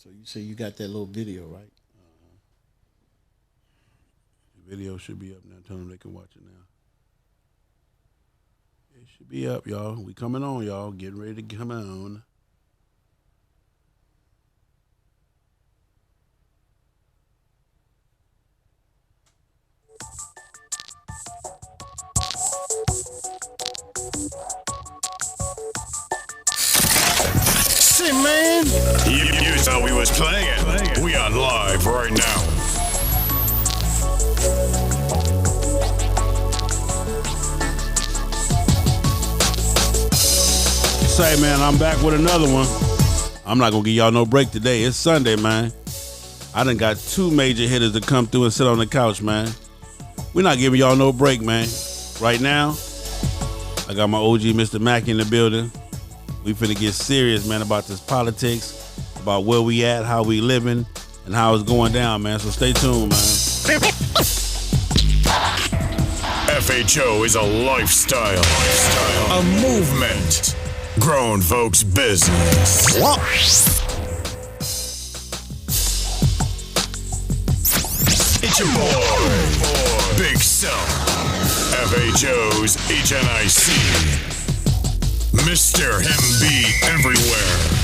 So you say you got that little video, right? The video should be up now. Tell them they can watch it now. It should be up, y'all. We coming on, y'all. Getting ready to come on. Shit, man. You thought we was playing. We on live right now. Say, man, I'm back with another one. I'm not gonna give y'all no break today. It's Sunday, man. I done got 2 major hitters to come through and sit on the couch, man. We're not giving y'all no break, man. Right now, I got my OG, Mr. Mackey, in the building. We finna get serious, man, about this politics, about where we at, how we living, and how it's going down, man. So stay tuned, man. FHO is a lifestyle, a movement, grown folks' business. It's your boy, Big Self, FHO's HNIC, Mr. Him Be Everywhere.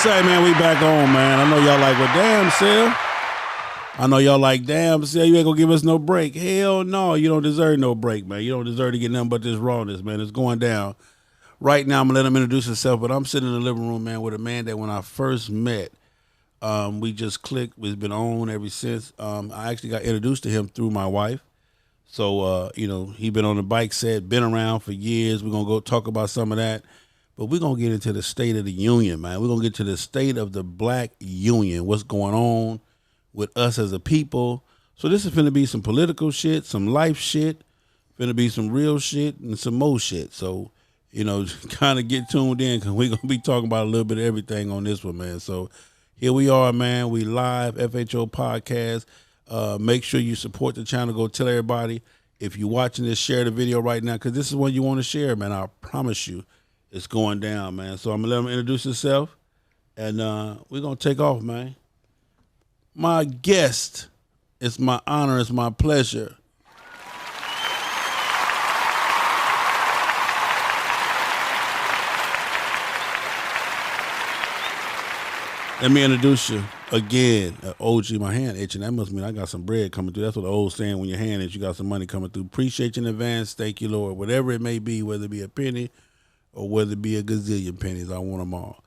Say, man, we back on, man. I know y'all like, well, damn, Sil. I know y'all like, damn, Sil, you ain't gonna give us no break. Hell no, you don't deserve no break, man. You don't deserve to get nothing but this rawness, man. It's going down. Right now, I'm gonna let him introduce himself, but I'm sitting in the living room, man, with a man that when I first met, we just clicked. We've been on ever since. I actually got introduced to him through my wife. So, he been on the bike set, been around for years. We're gonna go talk about some of that. But we're going to get into the state of the union, man. We're going to get to the state of the black union, what's going on with us as a people. So this is going to be some political shit, some life shit, going to be some real shit, and some more shit. So, kind of get tuned in because we're going to be talking about a little bit of everything on this one, man. So here we are, man. We live, FHO podcast. Make sure you support the channel. Go tell everybody. If you're watching this, share the video right now because this is what you want to share, man. I promise you. It's going down, man. So I'm going to let him introduce himself, and we're going to take off, man. My guest, it's my honor, it's my pleasure. Let me introduce you again. OG, my hand itching. That must mean I got some bread coming through. That's what the old saying, when your hand itches, you got some money coming through. Appreciate you in advance. Thank you, Lord. Whatever it may be, whether it be a penny, or whether it be a gazillion pennies, I want them all.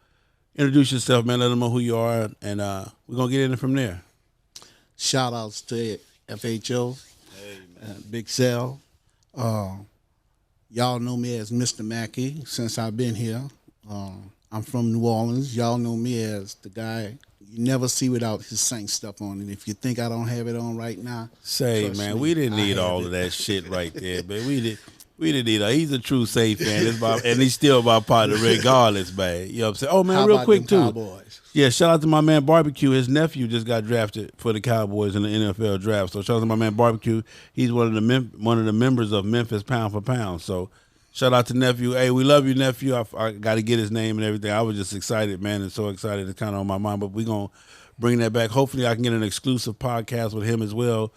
Introduce yourself, man. Let them know who you are, and we're going to get in it from there. Shout outs to FHO, Big Sal. Y'all know me as Mr. Mackey since I've been here. I'm from New Orleans. Y'all know me as the guy you never see without his Saint stuff on. And if you think I don't have it on right now, say, man, we didn't need all of that shit right there, man. We didn't need. He's a true safe fan, and he's still my partner regardless, man. You know what I'm saying? Oh man, how real about quick them too. Cowboys? Yeah, shout out to my man Barbecue. His nephew just got drafted for the Cowboys in the NFL draft. So shout out to my man Barbecue. He's one of the members of Memphis Pound for Pound. So shout out to nephew. Hey, we love you, nephew. I got to get his name and everything. I was just excited, man, and so excited. It's kind of on my mind, but we're gonna bring that back. Hopefully, I can get an exclusive podcast with him as well.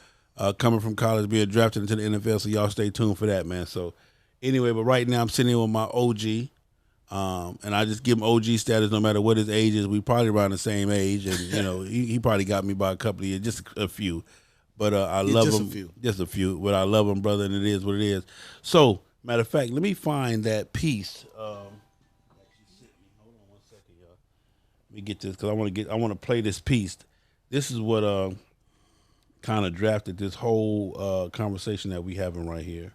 Coming from college, being drafted into the NFL. So y'all stay tuned for that, man. So. Anyway, but right now I'm sitting here with my OG, and I just give him OG status no matter what his age is. We probably around the same age, and he probably got me by a couple of years, just a few. But I love him, just a few. But I love him, brother, and it is what it is. So, matter of fact, let me find that piece. Hold on one second, y'all. Let me get this because I want to play this piece. This is what kind of drafted this whole conversation that we having right here.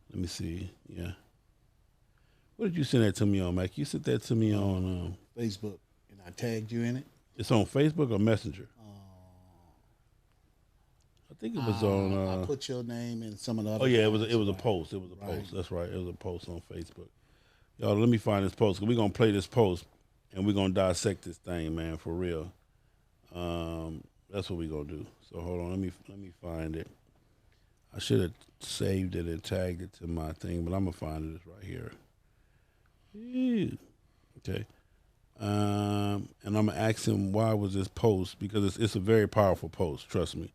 Let me see. Yeah. What did you send that to me on, Mac? You sent that to me on Facebook, and I tagged you in it. It's on Facebook or Messenger? I think it was on. I put your name and some of the other. Oh yeah, it was a right. post. It was a Right. post. That's right. It was a post on Facebook. Y'all, let me find this post. We're gonna play this post and we're gonna dissect this thing, man, for real. That's what we're gonna do. So hold on, let me find it. I should have saved it and tagged it to my thing, but I'm gonna find it. It's right here. Ew. Okay. And I'm gonna ask him why was this post, because it's a very powerful post, trust me.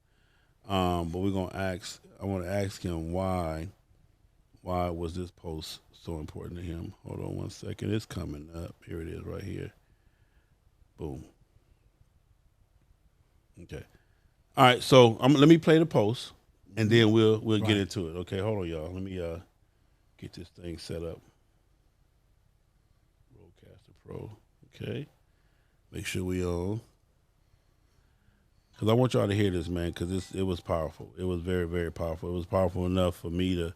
But we're gonna ask. I want to ask him why was this post so important to him? Hold on one second. It's coming up. Here it is, right here. Boom. Okay. All right. So let me play the post, and then we'll get into it. Okay. Hold on, y'all. Let me get this thing set up. Roadcaster Pro. Okay. Make sure we on. Because I want y'all to hear this, man, because it was powerful. It was very, very powerful. It was powerful enough for me to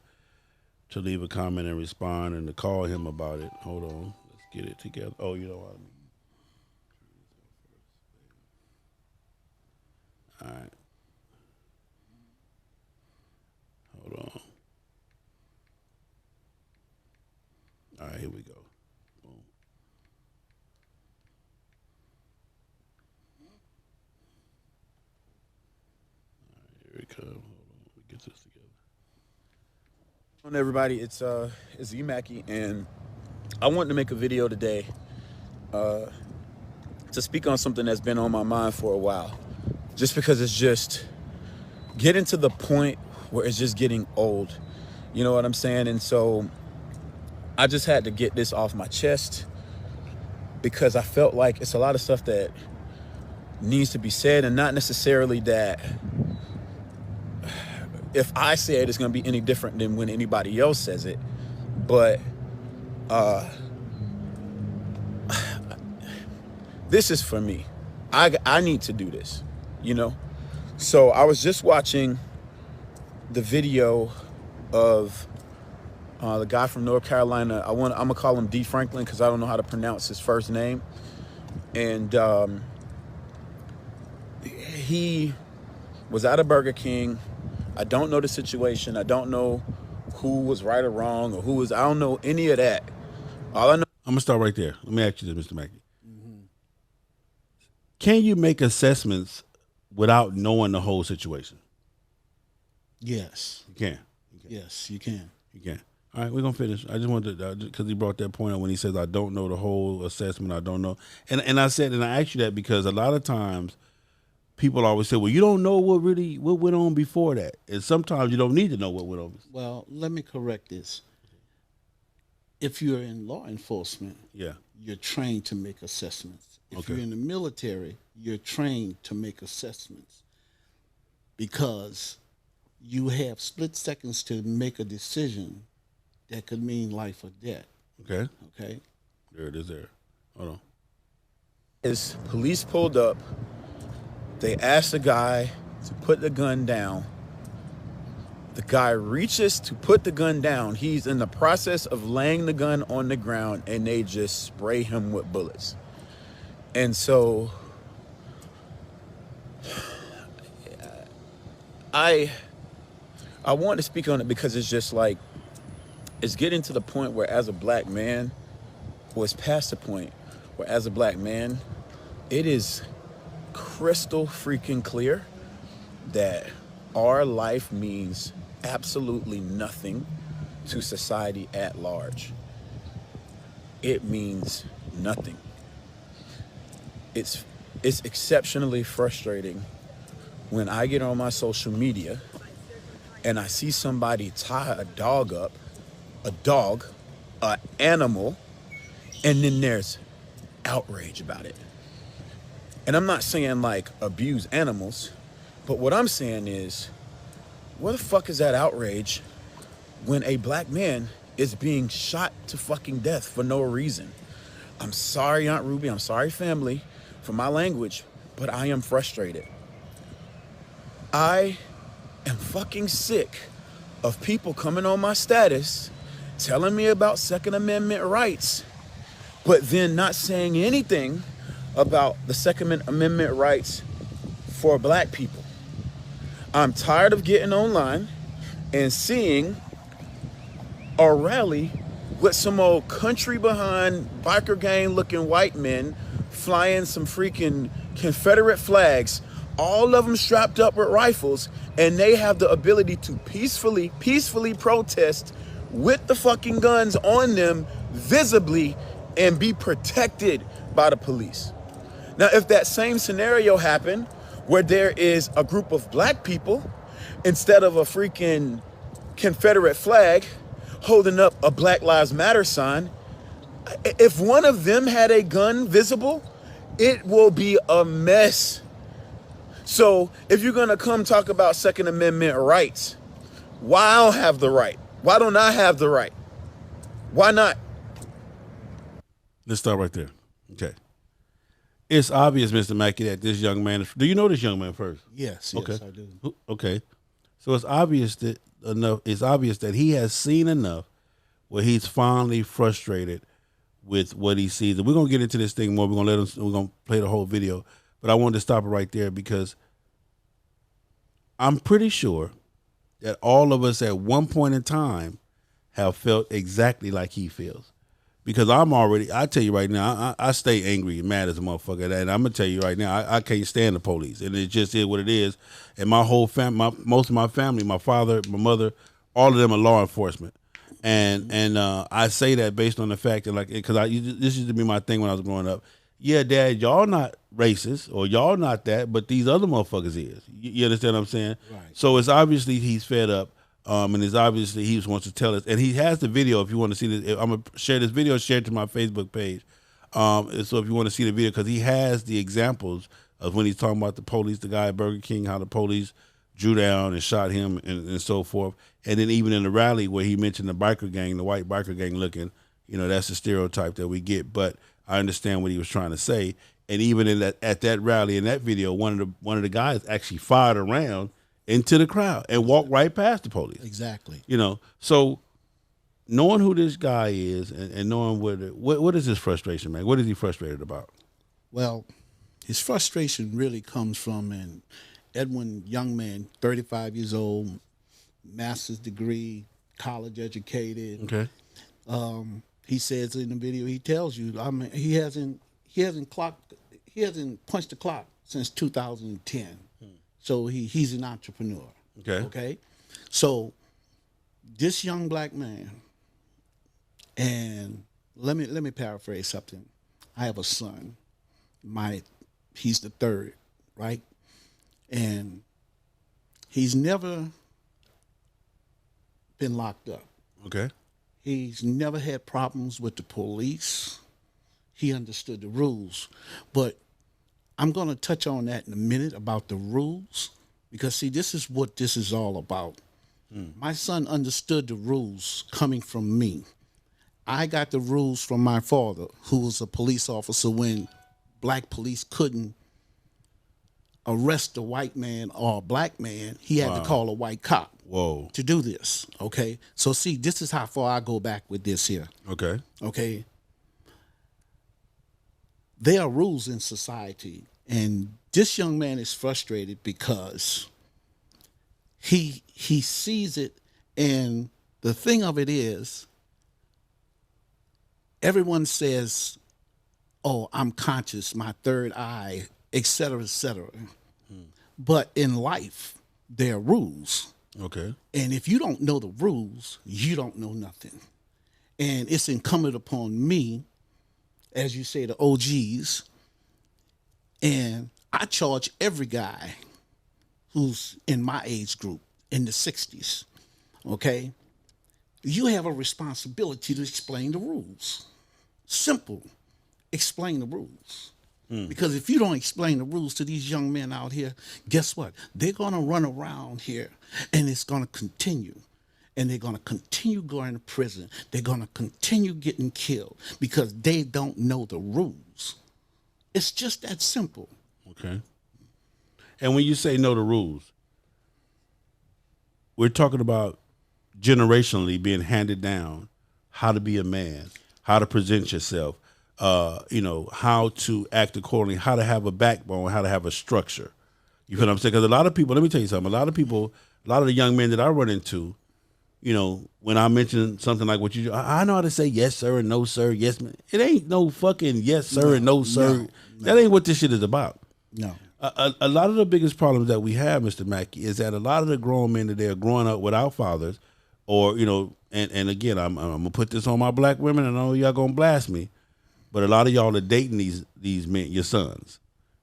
leave a comment and respond and to call him about it. Hold on. Let's get it together. Oh, you know what I mean. All right. Hold on. All right, here we go. Boom. All right, here it comes. Hold on. Let me get this together. Hello, everybody. It's Mackey, and I wanted to make a video today to speak on something that's been on my mind for a while. Just because it's just getting to the point where it's just getting old. You know what I'm saying? And so I just had to get this off my chest because I felt like it's a lot of stuff that needs to be said, and not necessarily that if I say it, it's going to be any different than when anybody else says it. But this is for me. I need to do this, you know? So I was just watching the video of the guy from North Carolina. I'm gonna call him D. Franklin because I don't know how to pronounce his first name. And he was at a Burger King. I don't know the situation. I don't know who was right or wrong or I don't know any of that. All I know. I'm gonna start right there. Let me ask you this, Mr. Mackey. Mm-hmm. Can you make assessments without knowing the whole situation? Yes. You can. Yes, you can. You can. All right, we're gonna finish. I just wanted to, because he brought that point up when he says I don't know the whole assessment. I don't know, and I said, and I asked you that because a lot of times people always say, well, you don't know what went on before that, and sometimes you don't need to know what went on. Well, let me correct this. If you're in law enforcement, Yeah. you're trained to make assessments. If Okay. you're in the military, you're trained to make assessments because you have split seconds to make a decision that could mean life or death. Okay. Okay? There it is. There. Hold on. Is police pulled up. They asked the guy to put the gun down. The guy reaches to put the gun down. He's in the process of laying the gun on the ground, and they just spray him with bullets. And so I want to speak on it because it's just like, it's getting to the point where as a black man, or it's past the point where as a black man, it is crystal freaking clear that our life means absolutely nothing to society at large. It means nothing. It's exceptionally frustrating when I get on my social media and I see somebody tie a dog up, an animal, and then there's outrage about it. And I'm not saying like abuse animals, but what I'm saying is, where the fuck is that outrage when a black man is being shot to fucking death for no reason? I'm sorry, Aunt Ruby, I'm sorry, family, for my language, but I am frustrated. I am fucking sick of people coming on my status telling me about Second Amendment rights, but then not saying anything about the Second Amendment rights for black people. I'm tired of getting online and seeing a rally with some old country behind biker gang looking white men flying some freaking Confederate flags, all of them strapped up with rifles, and they have the ability to peacefully protest with the fucking guns on them visibly and be protected by the police. Now, if that same scenario happened where there is a group of black people instead of a freaking Confederate flag holding up a Black Lives Matter sign, if one of them had a gun visible, it will be a mess. So if you're gonna come talk about Second Amendment rights, why I don't have the right? Why don't I have the right? Why not? Let's start right there. Okay. It's obvious, Mr. Mackey, that this young man is, do you know this young man first? Yes, Okay. I do. Okay. So it's obvious that he has seen enough where he's finally frustrated with what he sees. And we're gonna get into this thing more. We're gonna play the whole video. But I wanted to stop it right there because I'm pretty sure that all of us at one point in time have felt exactly like he feels. Because I tell you right now, I stay angry and mad as a motherfucker. And I'm going to tell you right now, I can't stand the police. And it just is what it is. And my whole family, most of my family, my father, my mother, all of them are law enforcement. And I say that based on the fact that, like, because this used to be my thing when I was growing up. Yeah, Dad, y'all not racist or y'all not that, but these other motherfuckers is. You understand what I'm saying? Right. So it's obviously he's fed up. And it's obviously he wants to tell us, and he has the video. If you want to see this, I'm gonna share this video. Share it to my Facebook page. So if you want to see the video, because he has the examples of when he's talking about the police, the guy at Burger King, how the police drew down and shot him, and so forth. And then even in the rally where he mentioned the biker gang, the white biker gang looking, that's the stereotype that we get. But I understand what he was trying to say. And even at that rally in that video, one of the guys actually fired around into the crowd and walk right past the police. Exactly. So knowing who this guy is and knowing what is his frustration, man? What is he frustrated about? Well, his frustration really comes from an Edwin young man, 35 years old, master's degree, college educated. Okay. He says in the video, he tells you, he hasn't punched the clock since 2010. So he's an entrepreneur. Okay. Okay. So this young black man, and let me paraphrase something. I have a son. He's the third, right? And he's never been locked up. Okay. He's never had problems with the police. He understood the rules. But I'm going to touch on that in a minute about the rules, because, see, this is what this is all about. My son understood the rules coming from me. I got the rules from my father, who was a police officer when black police couldn't arrest a white man or a black man. He had to call a white cop to do this, okay? So, see, this is how far I go back with this here. Okay. Okay? There are rules in society, and this young man is frustrated because he sees it, and the thing of it is, everyone says, oh, I'm conscious, my third eye, et cetera, et cetera. But in life, there are rules. Okay. And if you don't know the rules, you don't know nothing. And it's incumbent upon me, as you say, the OGs, and I charge every guy who's in my age group, in the 60s, okay? You have a responsibility to explain the rules. Simple. Explain the rules. Because if you don't explain the rules to these young men out here, guess what? They're going to run around here, and it's going to continue. And they're going to continue going to prison. They're going to continue getting killed because they don't know the rules. It's just that simple. Okay. And when you say know the rules, we're talking about generationally being handed down how to be a man, how to present yourself, how to act accordingly, how to have a backbone, how to have a structure. You feel what I'm saying? Because a lot of people, let me tell you something. A lot of the young men that I run into, you know, when I mention something like what I know how to say yes sir and no sir, yes man. It ain't no fucking yes sir and no sir. No. That ain't what this shit is about. No. A lot of the biggest problems that we have, Mr. Mackey, is that a lot of the grown men that they're growing up without fathers, or, you know, and again, I'm gonna put this on my black women, and I know y'all gonna blast me, but a lot of y'all are dating these men, your sons,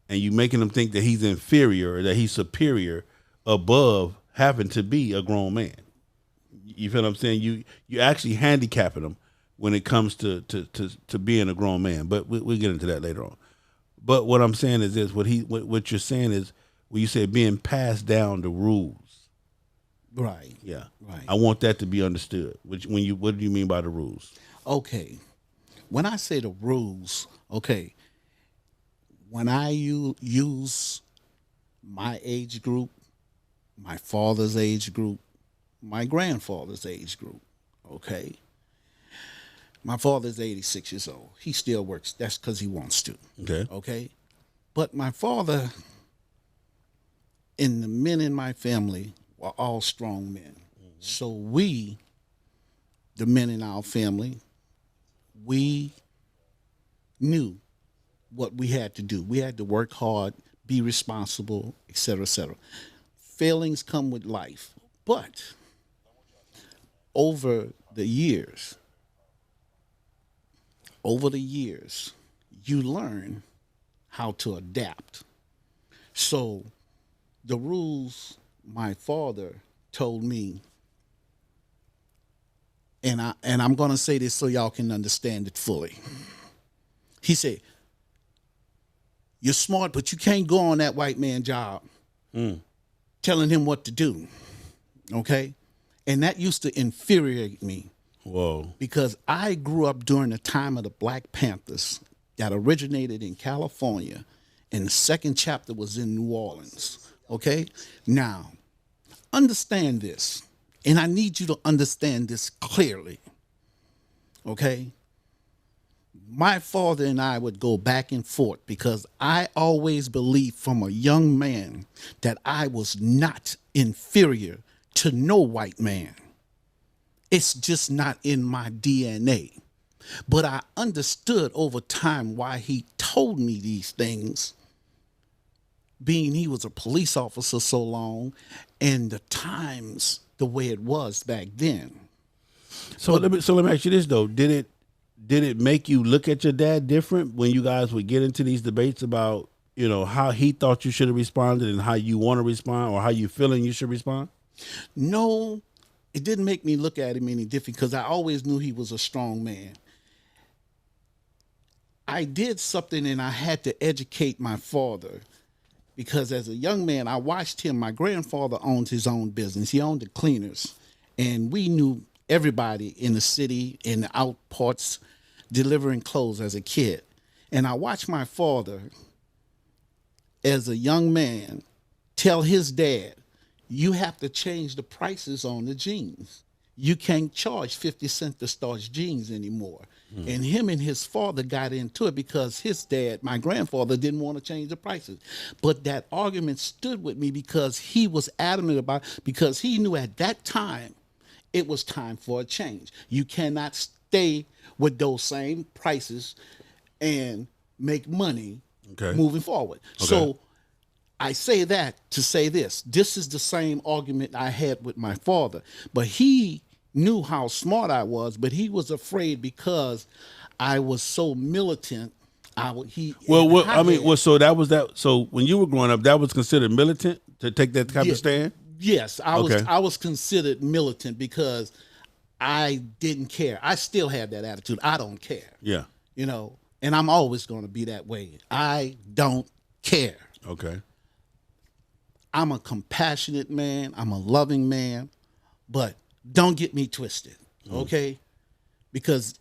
and you making them think that he's inferior or that he's superior above having to be a grown man. You feel what I'm saying? You actually handicapping them when it comes to being a grown man. But we'll get into that later on. But what I'm saying is this: what you're saying is when you say being passed down the rules. Right. Yeah. Right. I want that to be understood. What do you mean by the rules? Okay. When I say the rules, okay, when I use my age group, my father's age group, my grandfather's age group, okay? My father's 86 years old. He still works. That's because he wants to. Okay. Okay? But my father and the men in my family were all strong men. So we, the men in our family, we knew what we had to do. We had to work hard, be responsible, et cetera, et cetera. Failings come with life. But over the years, you learn how to adapt. So the rules my father told me, and I'm going to say this so y'all can understand it fully. He said, you're smart, but you can't go on that white man job telling him what to do, okay? And that used to infuriate me. Whoa. Because I grew up during the time of the Black Panthers that originated in California, and the second chapter was in New Orleans, okay? Now, understand this, and I need you to understand this clearly, okay? My father and I would go back and forth because I always believed from a young man that I was not inferior to no white man. It's just not in my DNA. But I understood over time why he told me these things, being he was a police officer so long and the times the way it was back then. So let me ask you this though. Did it make you look at your dad different when you guys would get into these debates about, you know, how he thought you should have responded and how you want to respond or how you feeling you should respond? No, it didn't make me look at him any different because I always knew he was a strong man. I did something and I had to educate my father because as a young man, I watched him. My grandfather owns his own business. He owned the cleaners, and we knew everybody in the city, in the outports, delivering clothes as a kid. And I watched my father as a young man tell his dad, you have to change the prices on the jeans. You can't charge 50 cents to starch jeans anymore. And him and his father got into it because his dad, my grandfather, didn't want to change the prices. But that argument stood with me because he was adamant about it, because he knew at that time it was time for a change. You cannot stay with those same prices and make money moving forward. Okay. So I say that to say this. This is the same argument I had with my father. But he knew how smart I was, but he was afraid because I was so militant. So that was that. So when you were growing up, that was considered militant to take that type of stand? Yes, I was considered militant because I didn't care. I still have that attitude. I don't care. Yeah. You know, and I'm always going to be that way. I don't care. Okay. I'm a compassionate man. I'm a loving man, but don't get me twisted, okay? Because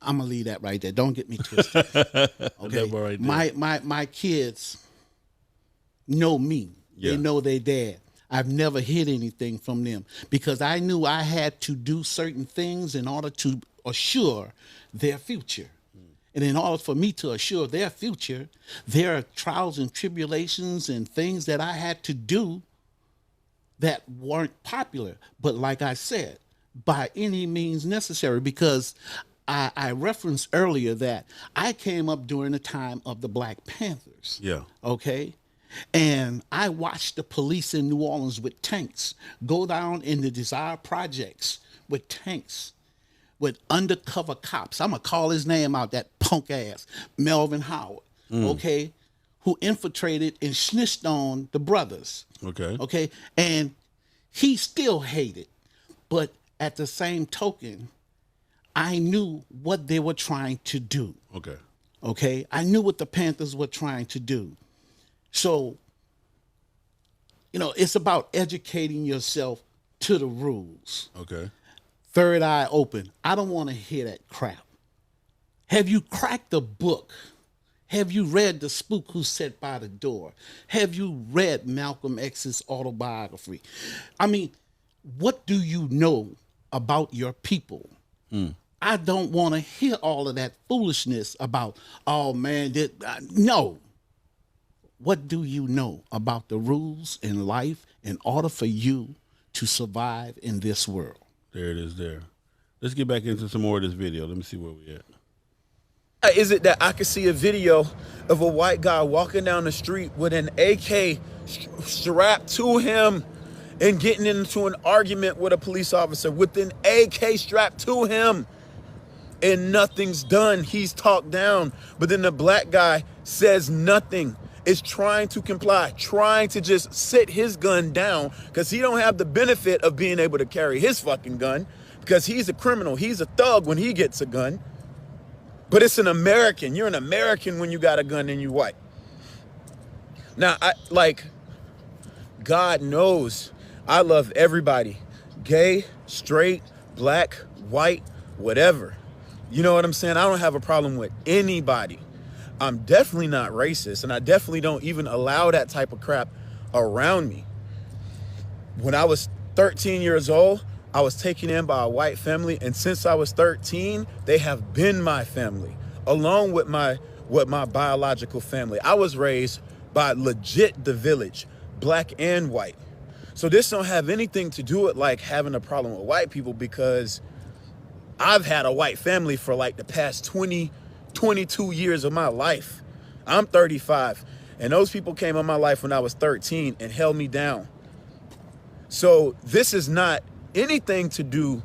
I'm gonna leave that right there. Don't get me twisted. Okay. Right, my kids know me. Yeah. They know their dad. I've never hid anything from them because I knew I had to do certain things in order to assure their future. And in order for me to assure their future, there are trials and tribulations and things that I had to do that weren't popular. But like I said, by any means necessary, because I referenced earlier that I came up during the time of the Black Panthers. Yeah. Okay. And I watched the police in New Orleans with tanks go down in the Desire Projects with tanks, with undercover cops. I'm going to call his name out, that punk ass, Melvin Howard, okay, who infiltrated and snitched on the brothers. Okay. And he still hated. But at the same token, I knew what they were trying to do. Okay. I knew what the Panthers were trying to do. So, it's about educating yourself to the rules. Okay. Third eye open. I don't want to hear that crap. Have you cracked the book? Have you read The Spook Who Sat by the Door? Have you read Malcolm X's autobiography? I mean, what do you know about your people? I don't want to hear all of that foolishness about, oh man, no. What do you know about the rules in life in order for you to survive in this world? There it is there. Let's get back into some more of this video. Let me see where we at. Is it that I could see a video of a white guy walking down the street with an AK strapped to him and getting into an argument with a police officer with an AK strapped to him, and nothing's done? He's talked down, but then the black guy says nothing, is trying to comply, trying to just sit his gun down because he don't have the benefit of being able to carry his fucking gun because he's a criminal. He's a thug when he gets a gun. But it's an American. You're an American when you got a gun and you white. Now, God knows I love everybody. Gay, straight, black, white, whatever. You know what I'm saying? I don't have a problem with anybody. I'm definitely not racist, and I definitely don't even allow that type of crap around me. When I was 13 years old, I was taken in by a white family, and since I was 13, they have been my family, along with my biological family. I was raised by legit the village, black and white. So this don't have anything to do with like having a problem with white people, because I've had a white family for like the past 22 years of my life. I'm 35, and those people came in my life when I was 13 and held me down. So this is not anything to do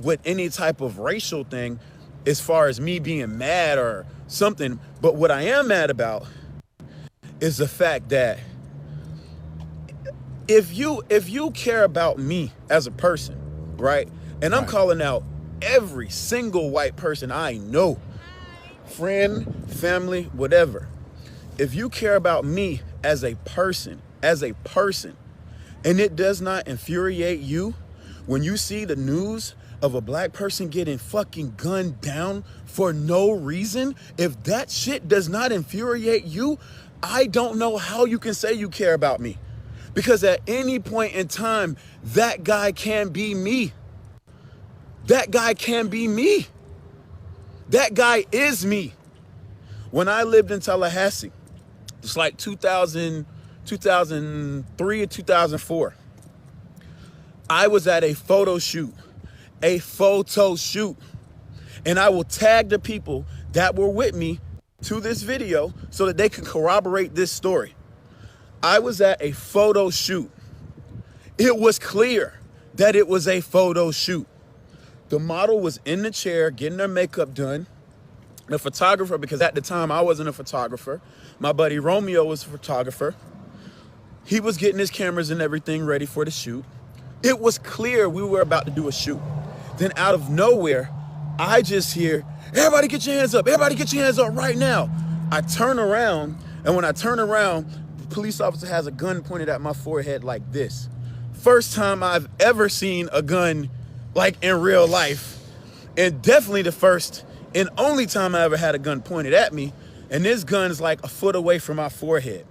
with any type of racial thing as far as me being mad or something. But what I am mad about is the fact that if you care about me as a person, right? And I'm calling out every single white person I know, friend, family, whatever. If you care about me as a person, and it does not infuriate you when you see the news of a black person getting fucking gunned down for no reason, if that shit does not infuriate you, I don't know how you can say you care about me. Because at any point in time, that guy can be me. That guy can be me. That guy is me. When I lived in Tallahassee, it's like 2003 or 2004. I was at a photo shoot. And I will tag the people that were with me to this video so that they can corroborate this story. I was at a photo shoot. It was clear that it was a photo shoot. The model was in the chair getting her makeup done. The photographer, because at the time I wasn't a photographer, my buddy Romeo was a photographer. He was getting his cameras and everything ready for the shoot. It was clear we were about to do a shoot. Then out of nowhere, I just hear, everybody get your hands up. Everybody get your hands up right now. I turn around, and when I turn around, the police officer has a gun pointed at my forehead like this. First time I've ever seen a gun like in real life, and definitely the first and only time I ever had a gun pointed at me. And this gun is like a foot away from my forehead.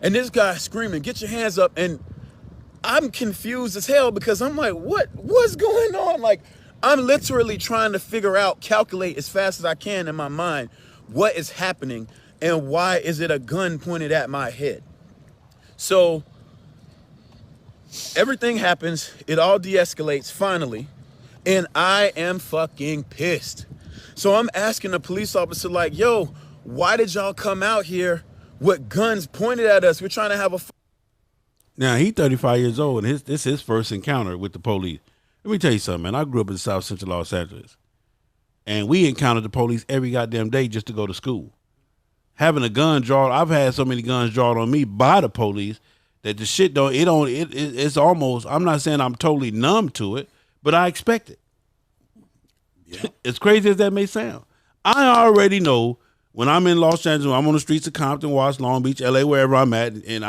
And this guy screaming, get your hands up. And I'm confused as hell because I'm like, what's going on? Like, I'm literally trying to figure out, calculate as fast as I can in my mind what is happening and why is it a gun pointed at my head. So everything happens, it all de-escalates finally, and I am fucking pissed. So I'm asking the police officer like, yo, why did y'all come out here with guns pointed at us? We're trying to have a... Now, he's 35 years old, and this is his first encounter with the police. Let me tell you something, man. I grew up in South Central Los Angeles, and we encountered the police every goddamn day just to go to school. Having a gun drawn, I've had so many guns drawn on me by the police that the shit it's almost, I'm not saying I'm totally numb to it, but I expect it. Yeah. As crazy as that may sound. I already know when I'm in Los Angeles, I'm on the streets of Compton, Watts, Long Beach, LA, wherever I'm at, and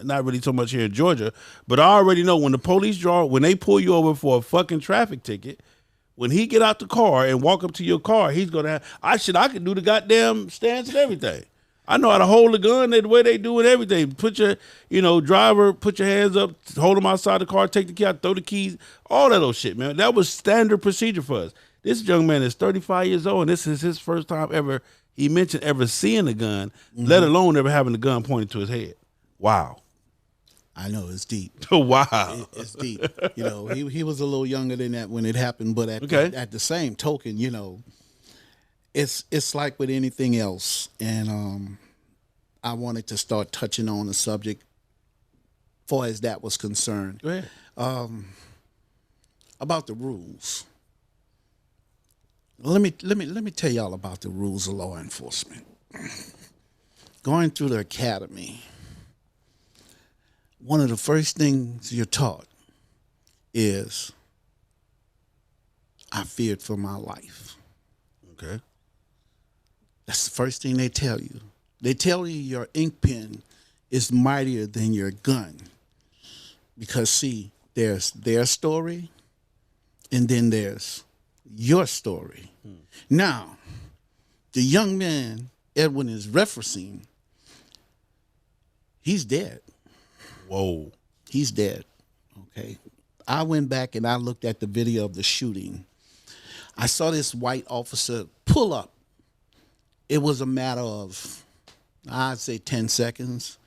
not really so much here in Georgia, but I already know when the police when they pull you over for a fucking traffic ticket, when he get out the car and walk up to your car, he's gonna have, I can do the goddamn stance and everything. I know how to hold the gun the way they do it, everything. Put your, driver, put your hands up, hold them outside the car, take the key out, throw the keys, all that old shit, man. That was standard procedure for us. This young man is 35 years old, and this is his first time ever, he mentioned ever seeing a gun, let alone ever having a gun pointed to his head. Wow. I know, it's deep. Wow. It's deep. He was a little younger than that when it happened, but at the same token, it's like with anything else. And I wanted to start touching on the subject far as that was concerned. Go ahead. About the rules. Let me tell y'all about the rules of law enforcement. Going through the academy, one of the first things you're taught is, I feared for my life. Okay. That's the first thing they tell you. They tell you your ink pen is mightier than your gun. Because, see, there's their story, and then there's your story. Now, the young man Edwin is referencing, he's dead. Whoa. He's dead. Okay. I went back and I looked at the video of the shooting. I saw this white officer pull up. It was a matter of, I'd say 10 seconds.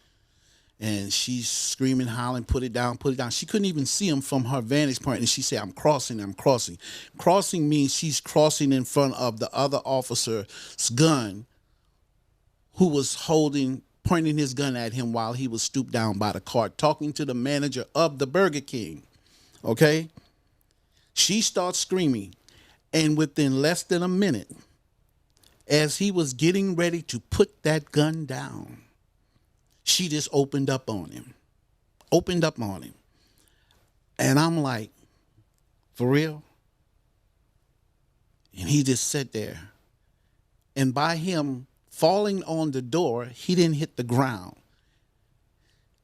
And she's screaming, hollering, put it down, put it down. She couldn't even see him from her vantage point. And she said, I'm crossing, I'm crossing. Crossing means she's crossing in front of the other officer's gun who was pointing his gun at him while he was stooped down by the car, talking to the manager of the Burger King. Okay? She starts screaming. And within less than a minute, as he was getting ready to put that gun down, she just opened up on him. And I'm like, for real? And he just sat there. And by him falling on the door, he didn't hit the ground.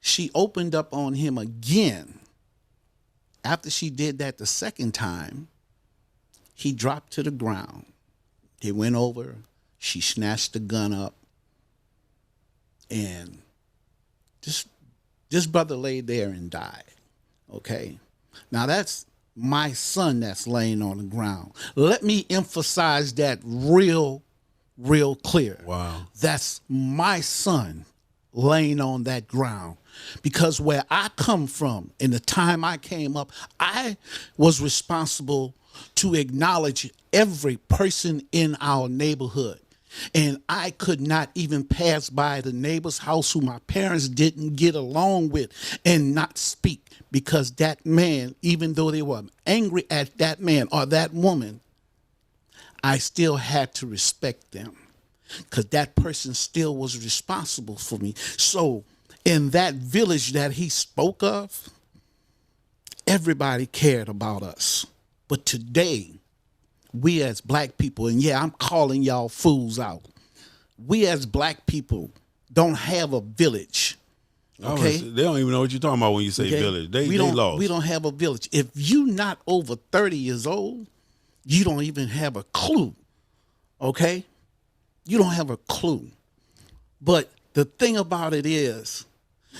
She opened up on him again. After she did that the second time, he dropped to the ground. They went over. She snatched the gun up. And this brother laid there and died. Okay? Now that's my son that's laying on the ground. Let me emphasize that real clear. Wow. That's my son laying on that ground. Because where I come from, in the time I came up, I was responsible to acknowledge every person in our neighborhood. And I could not even pass by the neighbor's house who my parents didn't get along with and not speak, because that man, even though they were angry at that man or that woman, I still had to respect them because that person still was responsible for me. So in that village that he spoke of, everybody cared about us. But today, we as black people, and yeah, I'm calling y'all fools out. We as black people don't have a village. Okay? They don't even know what you're talking about when you say village. They lost. We don't have a village. If you're not over 30 years old, you don't even have a clue. Okay? You don't have a clue. But the thing about it is,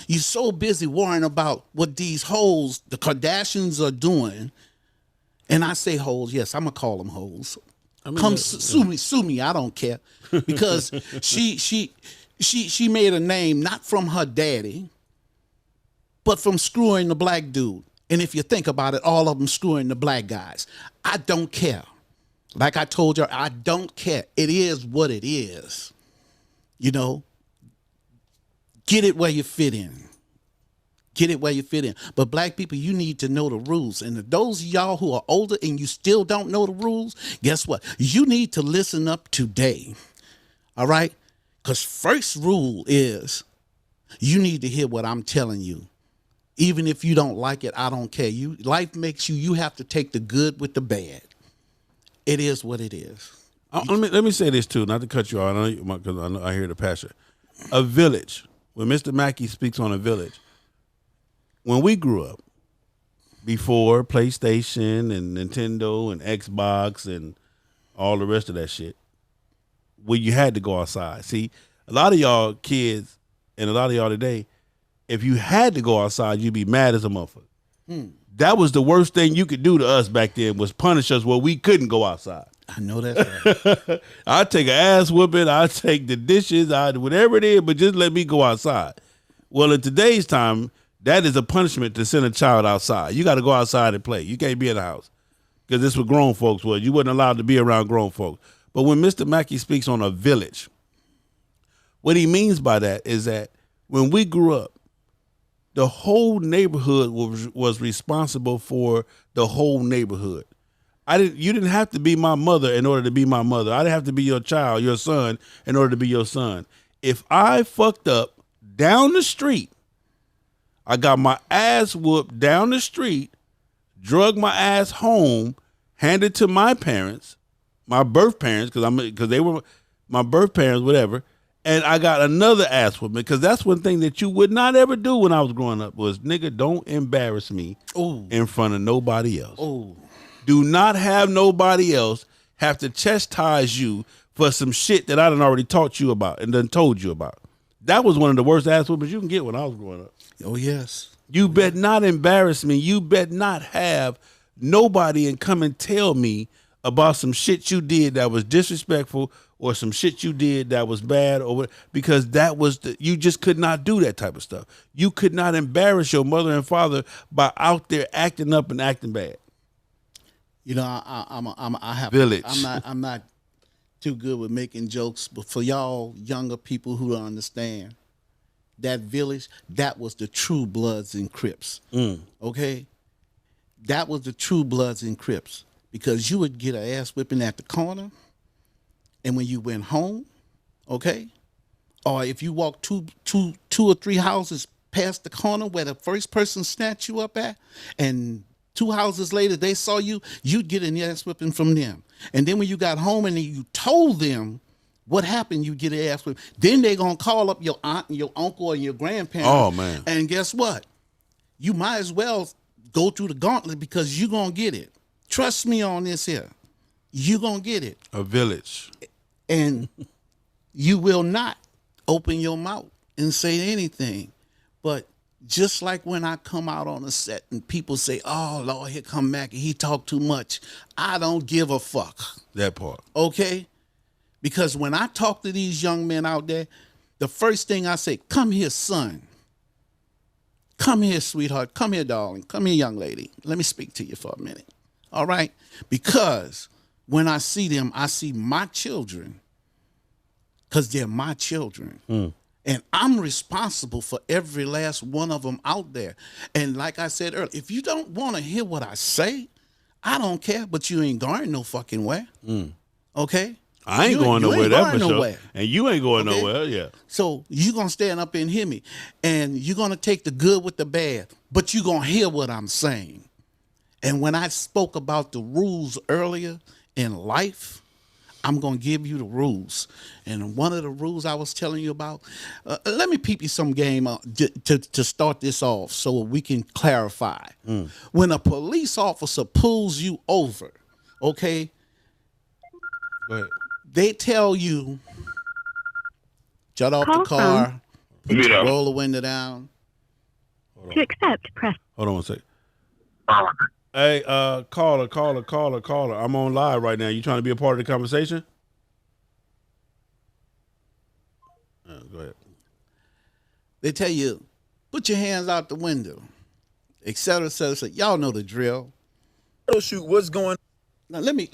you're so busy worrying about what these hoes, the Kardashians, are doing, And I say hoes, yes, I'm gonna call them hoes. I mean, Come sue me. I don't care, because she made a name not from her daddy, but from screwing the black dude. And if you think about it, all of them screwing the black guys. I don't care. Like I told you, I don't care. It is what it is. You know, get it where you fit in. Get it where you fit in. But black people, you need to know the rules. And those of y'all who are older and you still don't know the rules, guess what? You need to listen up today. All right? Because first rule is you need to hear what I'm telling you. Even if you don't like it, I don't care. Life makes you have to take the good with the bad. It is what it is. Let me say this too, not to cut you off, because I hear the passion. A village. When Mr. Mackey speaks on a village, when we grew up, before PlayStation and Nintendo and Xbox and all the rest of that shit, where you had to go outside. See, a lot of y'all kids and a lot of y'all today, if you had to go outside, you'd be mad as a motherfucker. That was the worst thing you could do to us back then, was punish us where we couldn't go outside. I know that's right. I'd take an ass whooping, I'd take the dishes, whatever it is, but just let me go outside. Well, in today's time, that is a punishment to send a child outside. You got to go outside and play. You can't be in the house, because this is what grown folks was. You wasn't allowed to be around grown folks. But when Mr. Mackey speaks on a village, what he means by that is that when we grew up, the whole neighborhood was responsible for the whole neighborhood. You didn't have to be my mother in order to be my mother. I didn't have to be your child, your son, in order to be your son. If I fucked up down the street, I got my ass whooped down the street, drug my ass home, handed to my parents, my birth parents, because they were my birth parents, whatever. And I got another ass whooping, because that's one thing that you would not ever do when I was growing up was, nigga, don't embarrass me in front of nobody else. Do not have nobody else have to chastise you for some shit that I done already taught you about and done told you about. That was one of the worst ass whoopings you can get when I was growing up. Oh, yes. You bet not embarrass me. You bet not have nobody and come and tell me about some shit you did that was disrespectful or some shit you did that was bad, or because that was you just could not do that type of stuff. You could not embarrass your mother and father by out there acting up and acting bad. You know, I have village. I'm not too good with making jokes, but for y'all younger people who don't understand, that village, that was the true Bloods and Crips. Okay, that was the true Bloods and Crips, because you would get an ass whipping at the corner. And when you went home, okay, or if you walked two or three houses past the corner where the first person snatched you up at, and 2 houses later they saw you, you'd get an ass whipping from them. And then when you got home and you told them what happened, you get an ass whipping. Then they're going to call up your aunt and your uncle and your grandparents. Oh, man. And guess what? You might as well go through the gauntlet, because you're going to get it. Trust me on this here. You're going to get it. A village. And you will not open your mouth and say anything. But just like when I come out on a set and people say, oh, Lord, here come Mackey, he talk too much. I don't give a fuck. That part. Okay? Because when I talk to these young men out there, the first thing I say, come here, son. Come here, sweetheart. Come here, darling. Come here, young lady. Let me speak to you for a minute. All right? Because when I see them, I see my children, because they're my children. And I'm responsible for every last one of them out there. And like I said earlier, if you don't want to hear what I say, I don't care, but you ain't going no fucking where. Okay? I ain't going nowhere, that's for sure. And you ain't going nowhere, yeah. So you're going to stand up and hear me. And you're going to take the good with the bad, but you're going to hear what I'm saying. And when I spoke about the rules earlier in life, I'm going to give you the rules. And one of the rules I was telling you about, let me peep you some game to start this off so we can clarify. When a police officer pulls you over, okay, Go ahead. they tell you, shut off the car, roll the window down. To accept, press. Hold on one second. Hey, caller. I'm on live right now. You trying to be a part of the conversation? Go ahead. They tell you, put your hands out the window, et cetera, et cetera, et cetera. Y'all know the drill. Shoot, what's going? Now let me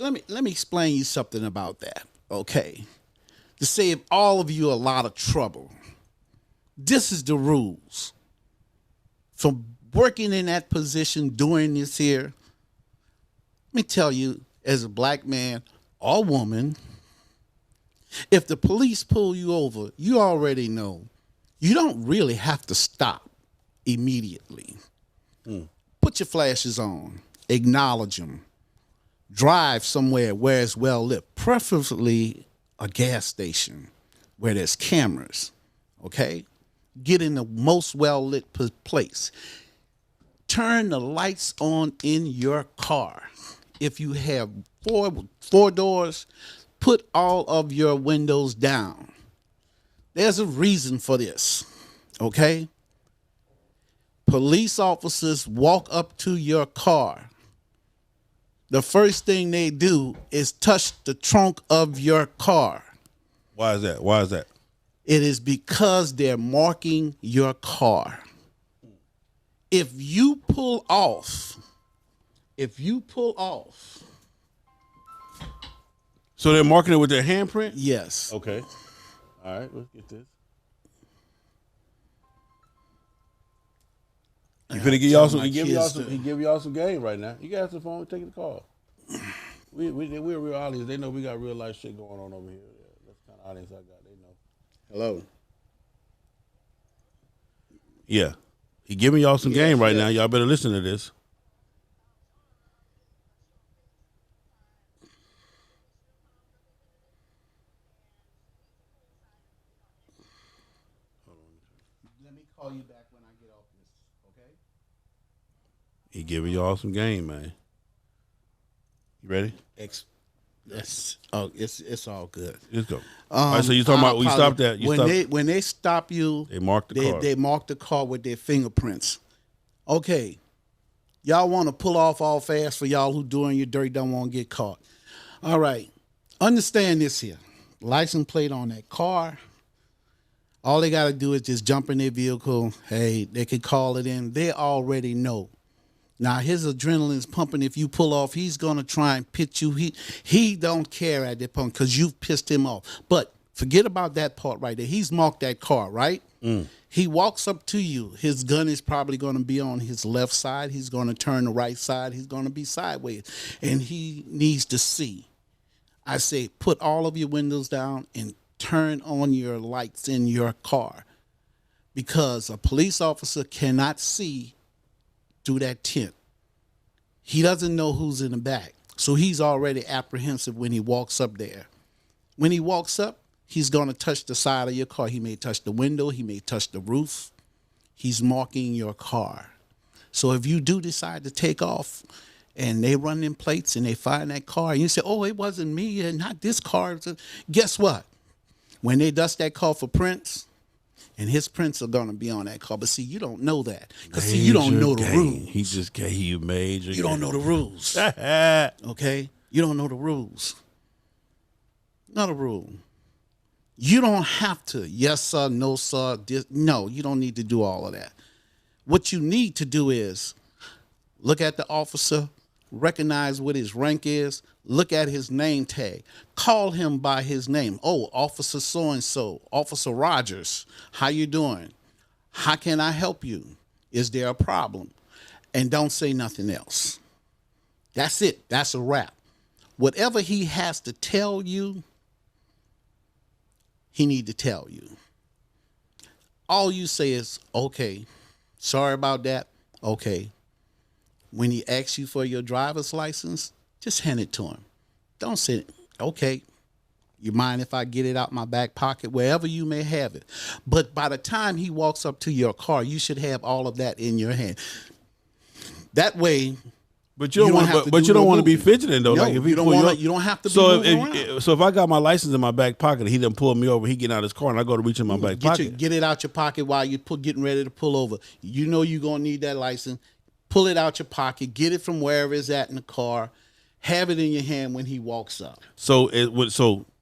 explain you something about that. Okay, to save all of you a lot of trouble. This is the rules. From working in that position, doing this here, let me tell you, as a black man or woman, if the police pull you over, you already know you don't really have to stop immediately. Put your flashes on, acknowledge them, drive somewhere where it's well lit, preferably a gas station where there's cameras, okay? Get in the most well-lit place. Turn the lights on in your car. If you have four doors, put all of your windows down. There's a reason for this, okay? Police officers walk up to your car. The first thing they do is touch the trunk of your car. Why is that? It is because they're marking your car. If you pull off, So they're marking it with their handprint? yes. Okay. All right, let's get this. He finna give y'all some. He give y'all some game right now. You got the phone, take the call. We're a real audience. They know we got real life shit going on over here. That's the kind of audience I got. They know. Hello. Yeah, he giving y'all some game right now. Y'all better listen to this. Let me call you back when I get off this, okay? He giving y'all some game, man. You ready? Yes. Oh, it's all good. Let's go. All right, so you talking about we stopped that? When they stop you, They mark the car. They mark the car with their fingerprints. Okay, y'all want to pull off all fast for y'all who doing your dirty, don't want to get caught. All right, understand this here. License plate on that car. All they got to do is just jump in their vehicle. Hey, they can call it in. They already know. Now his adrenaline's pumping. If you pull off, he's gonna try and pitch you. He don't care at that point because you've pissed him off. But forget about that part right there. He's marked that car, right? He walks up to you. His gun is probably gonna be on his left side. He's gonna turn the right side. He's gonna be sideways, and he needs to see. I say, put all of your windows down and turn on your lights in your car, because a police officer cannot see through that tent. He doesn't know who's in the back. So he's already apprehensive when he walks up there. When he walks up, he's going to touch the side of your car. He may touch the window. He may touch the roof. He's marking your car. So if you do decide to take off and they run in plates and they find that car and you say, oh, it wasn't me and not this car. Guess what? When they dust that car for prints, and his prints are going to be on that car. But see, you don't know that. Because, see, you don't know the rules. He just gave you major. You don't know the rules. Okay? You don't know the rules. Not a rule. You don't have to. Yes, sir. No, sir. No, you don't need to do all of that. What you need to do is look at the officer, recognize what his rank is, look at his name tag, call him by his name. Oh, Officer so-and-so, Officer Rogers, how you doing? How can I help you? Is there a problem? And don't say nothing else. That's it. That's a wrap. Whatever he has to tell you, he need to tell you. All you say is, okay, sorry about that. Okay. When he asks you for your driver's license, just hand it to him. Don't say, okay, you mind if I get it out my back pocket, wherever you may have it. But by the time he walks up to your car, you should have all of that in your hand. That way, but you don't want to be fidgeting though. No, like if you don't have to be moving around. So if I got my license in my back pocket, and he done pull me over, he get out his car, and I go to reach in my back pocket. Get it out your pocket while you're getting ready to pull over. You know you're gonna need that license. pull it out your pocket, get it from wherever it's at in the car, have it in your hand when he walks up. So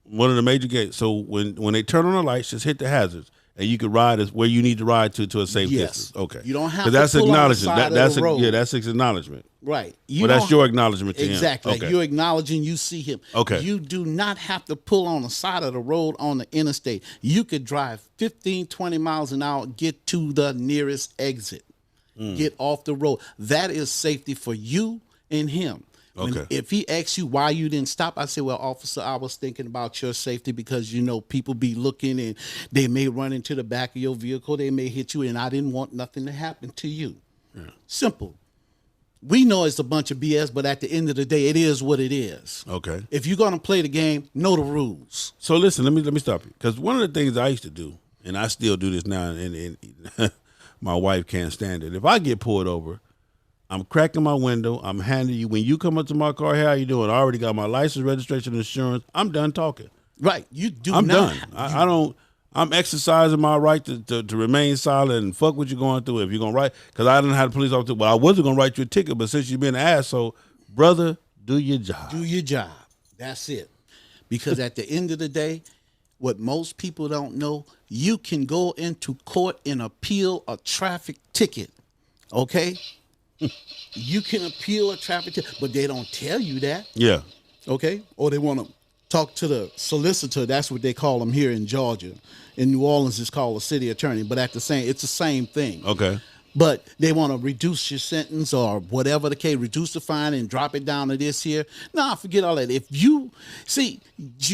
one of the major gates. So when they turn on the lights, just hit the hazards, and you can ride where you need to ride to a safe distance. Okay, you don't have to that's pull on the acknowledgement. side of the road. That's acknowledgement. Right. Well, that's your acknowledgement to exactly. him. Okay. You're acknowledging you see him. Okay. You do not have to pull on the side of the road on the interstate. You could drive 15, 20 miles an hour, get to the nearest exit, get off the road. That is safety for you and him. Okay. If he asks you why you didn't stop, I say, well, officer, I was thinking about your safety because, people be looking and they may run into the back of your vehicle. They may hit you, and I didn't want nothing to happen to you. Yeah. Simple. We know it's a bunch of BS, but at the end of the day, it is what it is. Okay. If you're going to play the game, know the rules. So listen, let me stop you, because one of the things I used to do, and I still do this now, and my wife can't stand it. If I get pulled over, I'm cracking my window. I'm handing you, when you come up to my car, hey, how you doing? I already got my license, registration, insurance. I'm done talking. Right. You do I'm not. done. I don't. I'm exercising my right to remain silent and fuck what you're going through. If you're going to write, because I didn't have the police officer, well, I wasn't going to write you a ticket, but since you've been an asshole, brother, do your job. Do your job. That's it. Because at the end of the day, what most people don't know, you can go into court and appeal a traffic ticket. Okay? You can appeal a traffic ticket, but they don't tell you that. Yeah. Okay? Or they want to talk to the solicitor. That's what they call them here in Georgia. In New Orleans, it's called a city attorney. But it's the same thing. Okay. But they want to reduce your sentence or whatever the case, reduce the fine and drop it down to this here. Nah, forget all that. If you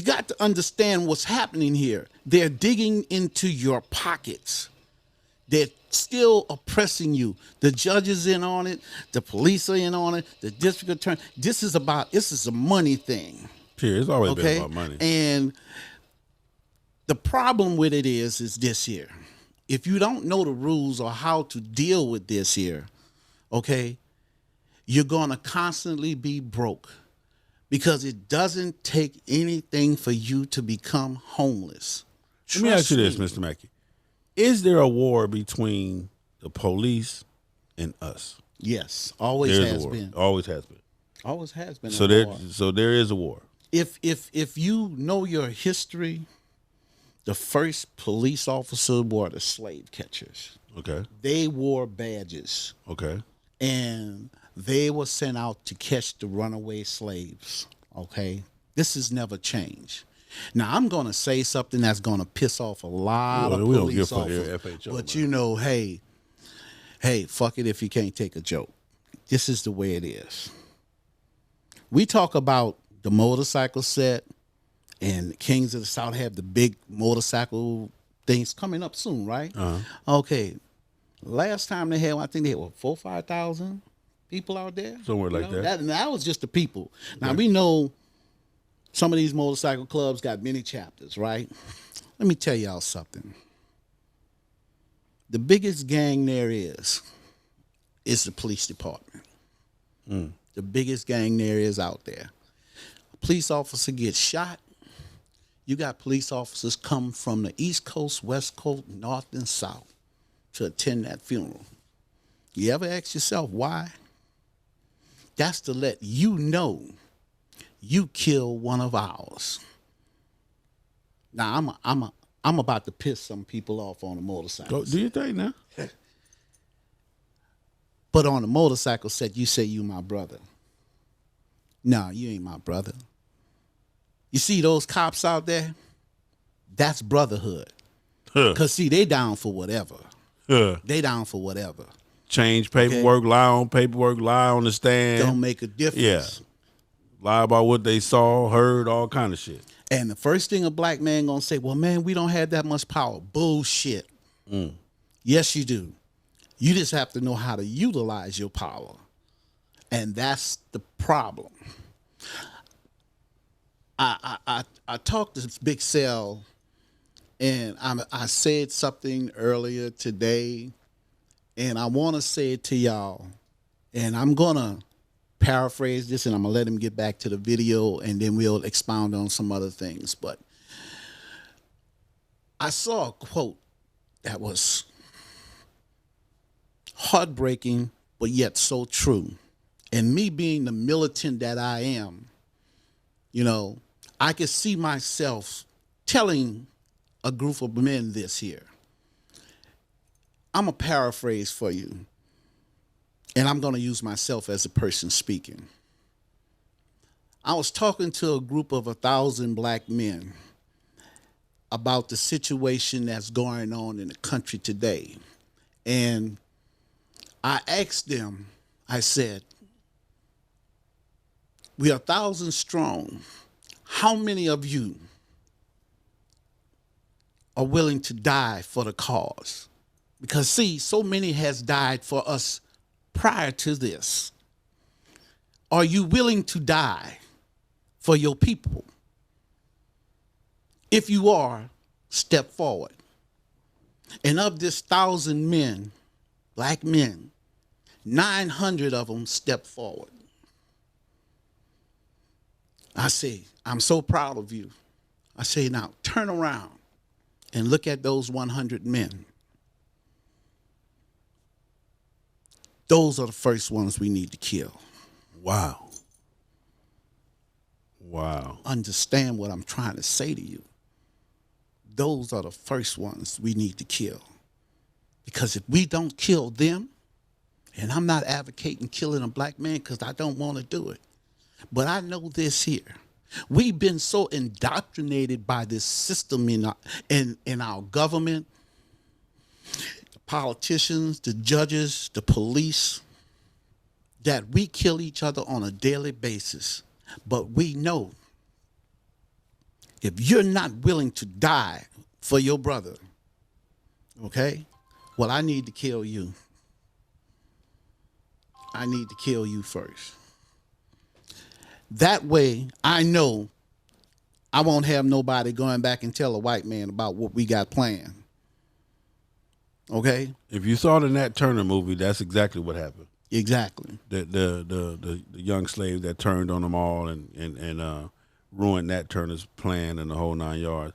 got to understand what's happening here. They're digging into your pockets. They're still oppressing you. The judge is in on it. The police are in on it. The district attorney. This is a money thing. Sure, it's always been about money. And the problem with it is this here. If you don't know the rules or how to deal with this here, okay, you're going to constantly be broke because it doesn't take anything for you to become homeless. Let me ask you this, Mr. Mackey. Is there a war between the police and us? Yes, always has been. Always has been. Always has been. So there is a war. If you know your history, the first police officer were the slave catchers. Okay. They wore badges. Okay. And they were sent out to catch the runaway slaves. Okay. This has never changed. Now I'm going to say something that's going to piss off a lot of police officers. FHO, but man. hey, fuck it if you can't take a joke. This is the way it is. We talk about the motorcycle set, and Kings of the South have the big motorcycle things coming up soon, right? Uh-huh. Okay. Last time they had, I think they had, 4,000 or 5,000 people out there? Somewhere like that. That was just the people. Now, we know some of these motorcycle clubs got many chapters, right? Let me tell y'all something. The biggest gang there is the police department. The biggest gang there is out there. A police officer gets shot. You got police officers come from the East Coast, West Coast, North and South to attend that funeral. You ever ask yourself why? That's to let you know you killed one of ours. Now I'm about to piss some people off on a motorcycle. Do you think now? But on a motorcycle set, you say you my brother. No, you ain't my brother. You see those cops out there? That's brotherhood. Because, see, they down for whatever. They down for whatever. Change paperwork, lie on paperwork, lie on the stand. Don't make a difference. Yeah. Lie about what they saw, heard, all kind of shit. And the first thing a black man gonna say, well, man, we don't have that much power. Bullshit. Yes, you do. You just have to know how to utilize your power. And that's the problem. I talked to Big Cell, and I said something earlier today, and I want to say it to y'all. And I'm going to paraphrase this, and I'm going to let him get back to the video, and then we'll expound on some other things. But I saw a quote that was heartbreaking but yet so true. And me being the militant that I am, you know, I could see myself telling a group of men this here. I'm a paraphrase for you, and I'm going to use myself as a person speaking. I was talking to a group of 1,000 black men about the situation that's going on in the country today. And I asked them, I said, we are 1,000 strong. How many of you are willing to die for the cause? Because see, so many has died for us prior to this. Are you willing to die for your people? If you are, step forward. And of this 1,000 men, black men, 900 of them stepped forward. I say, I'm so proud of you. I say, now turn around and look at those 100 men. Those are the first ones we need to kill. Wow. Wow. Understand what I'm trying to say to you. Those are the first ones we need to kill. Because if we don't kill them, and I'm not advocating killing a black man because I don't want to do it, but I know this here. We've been so indoctrinated by this system in our government, the politicians, the judges, the police, that we kill each other on a daily basis. But we know if you're not willing to die for your brother, okay, well, I need to kill you. I need to kill you first. That way, I know I won't have nobody going back and tell a white man about what we got planned. Okay? If you saw the Nat Turner movie, that's exactly what happened. Exactly. The young slave that turned on them all and ruined Nat Turner's plan and the whole 9 yards.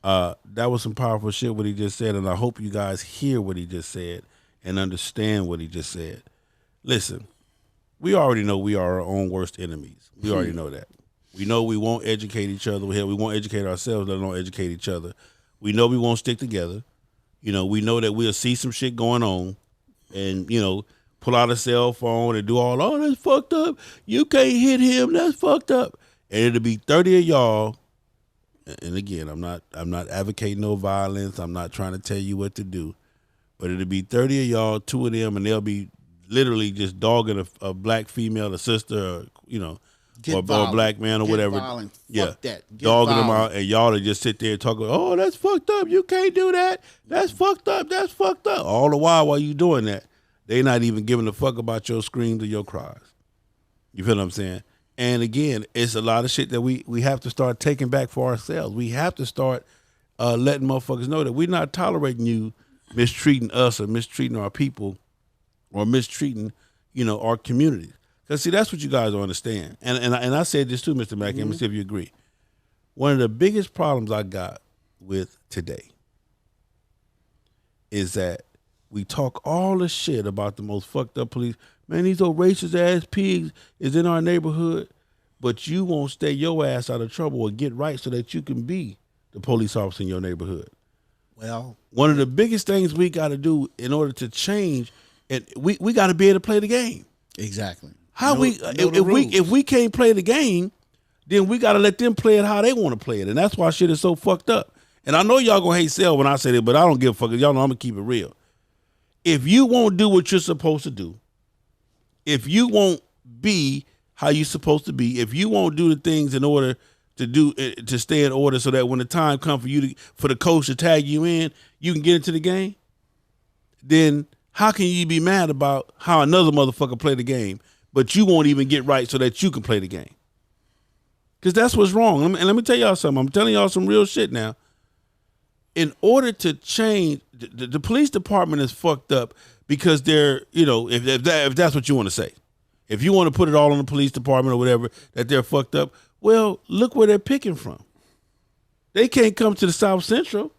That was some powerful shit what he just said, and I hope you guys hear what he just said and understand what he just said. Listen, we already know we are our own worst enemies. We already know that. We know we won't educate each other. We won't educate ourselves, let alone educate each other. We know we won't stick together. You know, we know that we'll see some shit going on and, you know, pull out a cell phone and do all, oh, that's fucked up. You can't hit him. That's fucked up. And it'll be 30 of y'all. And again, I'm not advocating no violence. I'm not trying to tell you what to do. But it'll be 30 of y'all, 2 of them, and they'll be literally just dogging a black female, a sister, or, you know, or a black man or whatever. Violent. Yeah. Fuck that. Dogging them out, and y'all to just sit there and talk, oh, that's fucked up. You can't do that. That's fucked up. That's fucked up. All the while you doing that, they not even giving a fuck about your screams or your cries. You feel what I'm saying? And again, it's a lot of shit that we have to start taking back for ourselves. We have to start letting motherfuckers know that we're not tolerating you mistreating us or mistreating our people or mistreating, you know, our communities. Because, see, that's what you guys don't understand. And I said this too, Mr. Mackey. Let me see if you agree. One of the biggest problems I got with today is that we talk all the shit about the most fucked up police. Man, these old racist ass pigs is in our neighborhood, but you won't stay your ass out of trouble or get right so that you can be the police officer in your neighborhood. Well, one of the biggest things we got to do in order to change, and we got to be able to play the game. Exactly. If we can't play the game, then we got to let them play it how they want to play it, and that's why shit is so fucked up. And I know y'all gonna hate Sel when I say that, but I don't give a fuck. Y'all know I'm gonna keep it real. If you won't do what you're supposed to do, if you won't be how you're supposed to be, if you won't do the things in order to stay in order, so that when the time comes for the coach to tag you in, you can get into the game, then how can you be mad about how another motherfucker play the game, but you won't even get right so that you can play the game? Because that's what's wrong. And let me tell y'all something. I'm telling y'all some real shit now. In order to change, the police department is fucked up because they're, you know, if that's what you want to say. If you want to put it all on the police department or whatever, that they're fucked up, well, look where they're picking from. They can't come to the South Central.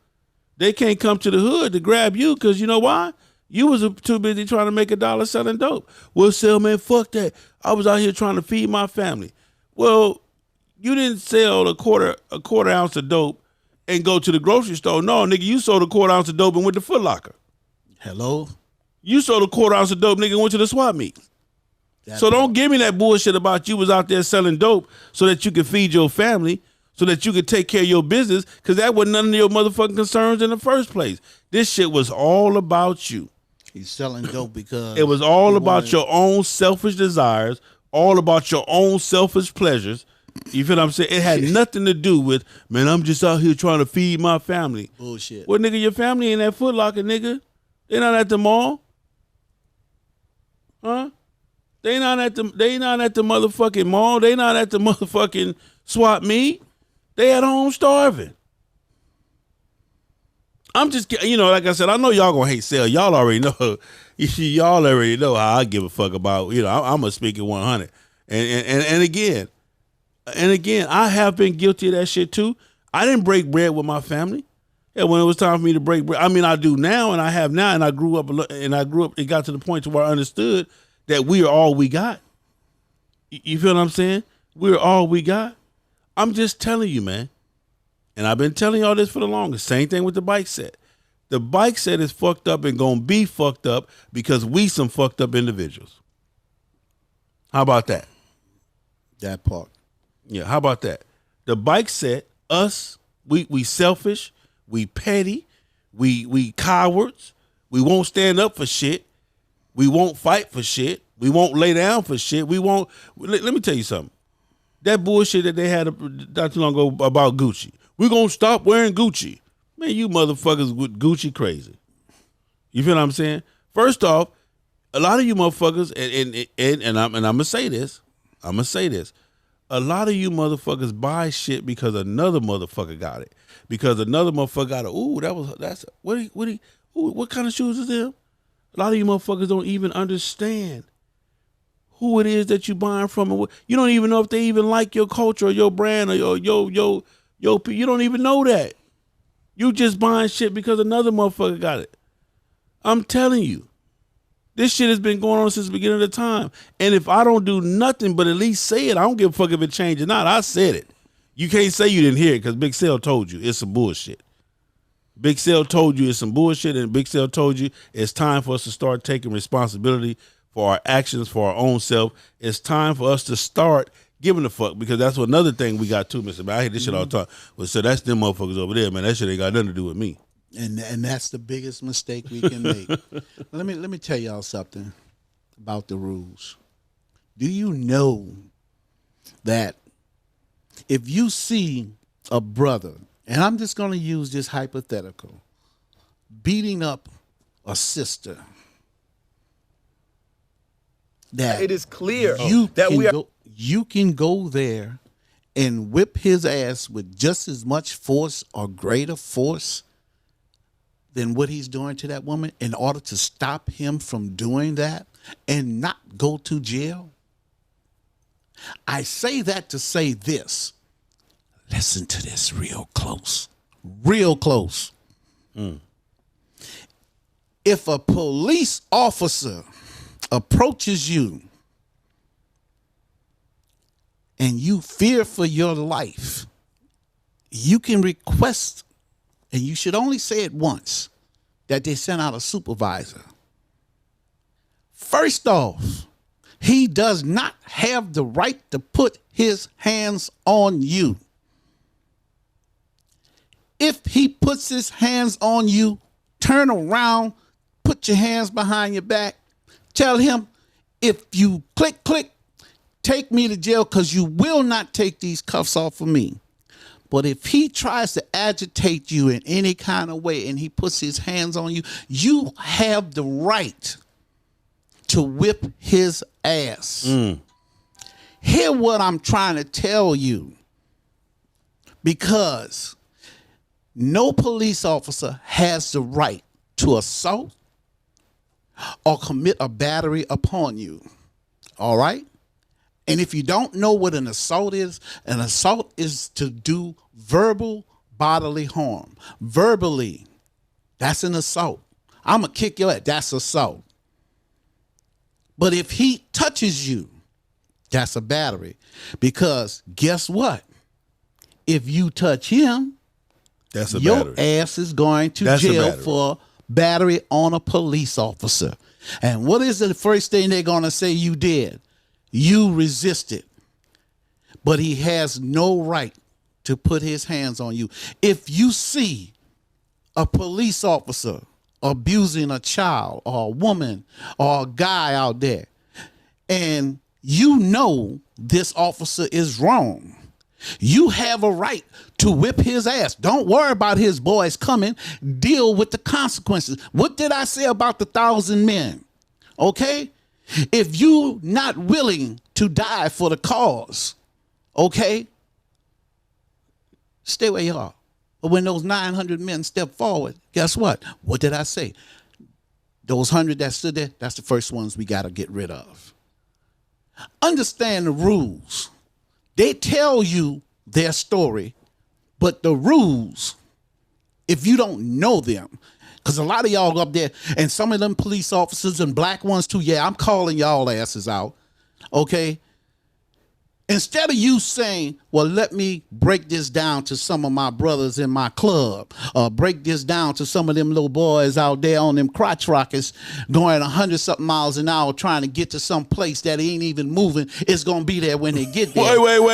They can't come to the hood to grab you because you know why? You was too busy trying to make $1 selling dope. Well, sell, man, fuck that. I was out here trying to feed my family. Well, you didn't sell a quarter ounce of dope and go to the grocery store. No, nigga, you sold a quarter ounce of dope and went to Foot Locker. Hello? You sold a quarter ounce of dope, nigga, and went to the swap meet. So don't give me that bullshit about you was out there selling dope so that you could feed your family, so that you could take care of your business, because that was none of your motherfucking concerns in the first place. This shit was all about you. He's selling dope because... It was all about your own selfish desires, all about your own selfish pleasures. You feel what I'm saying? It had nothing to do with, man, I'm just out here trying to feed my family. Bullshit. Well, nigga, your family ain't at Foot Locker, nigga. They not at the mall. Huh? They not at the motherfucking mall. They not at the motherfucking swap meet. They at home starving. I'm just, like I said, I know y'all gonna hate sale. Y'all already know. Y'all already know how I give a fuck about. I'm gonna speak it 100. And again, I have been guilty of that shit too. I didn't break bread with my family. Yeah, when it was time for me to break bread, I mean, I do now, and I have now, and I grew up. It got to the point to where I understood that we are all we got. You feel what I'm saying? We're all we got. I'm just telling you, man. And I've been telling y'all this for the longest. Same thing with the bike set. The bike set is fucked up and gonna be fucked up because we some fucked up individuals. How about that? That part. Yeah, how about that? The bike set, us, we selfish, we petty, we cowards, we won't stand up for shit, we won't fight for shit, we won't lay down for shit, we won't. Let me tell you something. That bullshit that they had not too long ago about Gucci. We're going to stop wearing Gucci. Man, you motherfuckers with Gucci crazy. You feel what I'm saying? First off, a lot of you motherfuckers, and I'm going to say this. A lot of you motherfuckers buy shit because another motherfucker got it. Because another motherfucker got it. What kind of shoes is them? A lot of you motherfuckers don't even understand who it is that you buying from. You don't even know if they even like your culture or your brand or your you don't even know that. You just buying shit because another motherfucker got it. I'm telling you, this shit has been going on since the beginning of the time. And if I don't do nothing but at least say it, I don't give a fuck if it changed or not. I said it. You can't say you didn't hear it because Big Sale told you it's some bullshit. Big Sale told you it's some bullshit, and Big Sale told you it's time for us to start taking responsibility for our actions, for our own self. It's time for us to start giving a fuck, because that's another thing we got too, Mr. Man. I hear this shit all the time. Well, so that's them motherfuckers over there, man. That shit ain't got nothing to do with me. And that's the biggest mistake we can make. Let me tell y'all something about the rules. Do you know that if you see a brother, and I'm just going to use this hypothetical, beating up a sister, that it is clear you can go there and whip his ass with just as much force or greater force than what he's doing to that woman in order to stop him from doing that and not go to jail. I say that to say this. Listen to this real close. Real close. If a police officer approaches you and you fear for your life, you can request, and you should only say it once, that they send out a supervisor. First off, he does not have the right to put his hands on you. If he puts his hands on you, turn around, put your hands behind your back, tell him, if you click, take me to jail, because you will not take these cuffs off of me. But if he tries to agitate you in any kind of way and he puts his hands on you, you have the right to whip his ass. Hear what I'm trying to tell you, because no police officer has the right to assault or commit a battery upon you. All right? And if you don't know what an assault is to do verbal bodily harm. Verbally, that's an assault. I'm going to kick your ass. That's assault. But if he touches you, that's a battery. Because guess what? If you touch him, That's a your battery. ass is going to That's a jail battery. for battery on a police officer. And what is the first thing they're going to say you did? You resisted. But he has no right to put his hands on you. If you see a police officer abusing a child or a woman or a guy out there, and you know this officer is wrong, you have a right to whip his ass. Don't worry about his boys coming. Deal with the consequences. What did I say about the 1,000 men? Okay? If you not willing to die for the cause, okay, stay where you are. But when those 900 men step forward, guess what? What did I say? Those 100 that stood there, that's the first ones we got to get rid of. Understand the rules. They tell you their story, but the rules, if you don't know them, because a lot of y'all up there, and some of them police officers and black ones too, yeah, I'm calling y'all asses out, okay? Instead of you saying, well, let me break this down to some of my brothers in my club, break this down to some of them little boys out there on them crotch rockets going 100-something miles an hour trying to get to some place that ain't even moving, it's going to be there when they get there. Wait.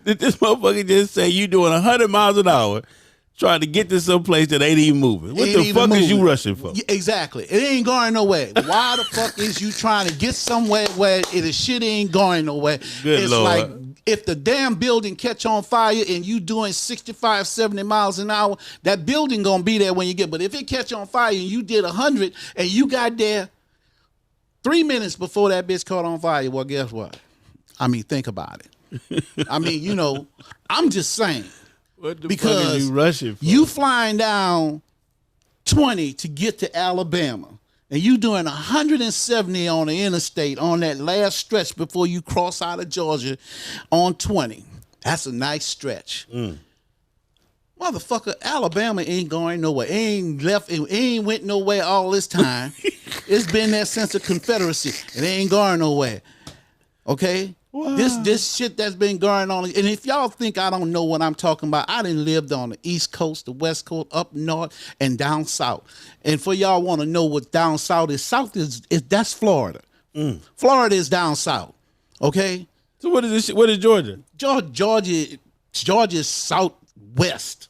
Did this motherfucker just say you doing 100 miles an hour trying to get to some place that ain't even moving? What the fuck is you rushing for? Yeah, exactly. It ain't going nowhere. Why the fuck is you trying to get somewhere where the shit ain't going nowhere? Good it's Lord. like if the damn building catch on fire and you doing 65, 70 miles an hour, that building gonna be there when you get. But if it catch on fire and you did 100 and you got there 3 minutes before that bitch caught on fire, well, guess what? I mean, think about it. I mean, you know, I'm just saying. What the fuck Because is you rushing for? you flying down 20 to get to Alabama, and you doing 170 on the interstate on that last stretch before you cross out of Georgia on 20. That's a nice stretch. Motherfucker, Alabama ain't going nowhere. It ain't went nowhere all this time. It's been there since the Confederacy. It ain't going nowhere. Okay? Wow. This shit that's been going on, and if y'all think I don't know what I'm talking about, I done lived on the East Coast, the West Coast, up north, and down south. And for y'all want to know what down south is that's Florida. Florida is down south. Okay? So what is this shit? What is Georgia? Georgia is southwest.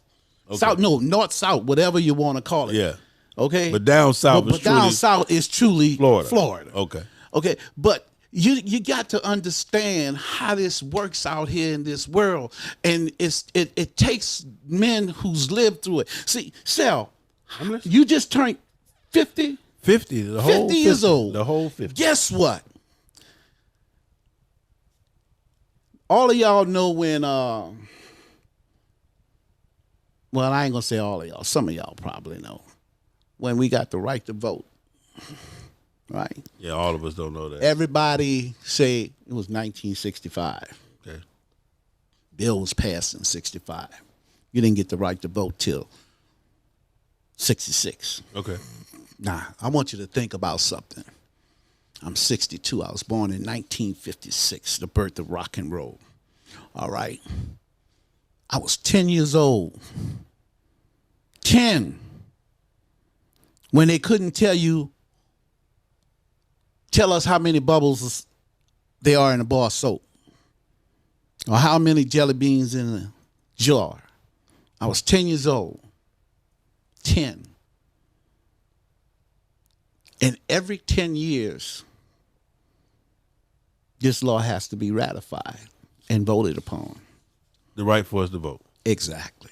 Okay. North south, whatever you want to call it. Yeah. Okay? But down south But is truly down south is truly Florida. Okay. Okay, but you got to understand how this works out here in this world, and it takes men who's lived through it. See, Sal, you just turned 50. 50, the whole 50 years old. The whole 50. Guess what? All of y'all know when well, I ain't gonna say all of y'all. Some of y'all probably know when we got the right to vote. Right? Yeah, all of us don't know that. Everybody say it was 1965. Okay. Bill was passed in 65. You didn't get the right to vote till 66. Okay. Nah, I want you to think about something. I'm 62. I was born in 1956, the birth of rock and roll. All right. I was 10 years old. 10. When they couldn't tell us how many bubbles there are in a bar of soap, or how many jelly beans in a jar. I was 10 years old. 10. And every 10 years, this law has to be ratified and voted upon. The right for us to vote. Exactly.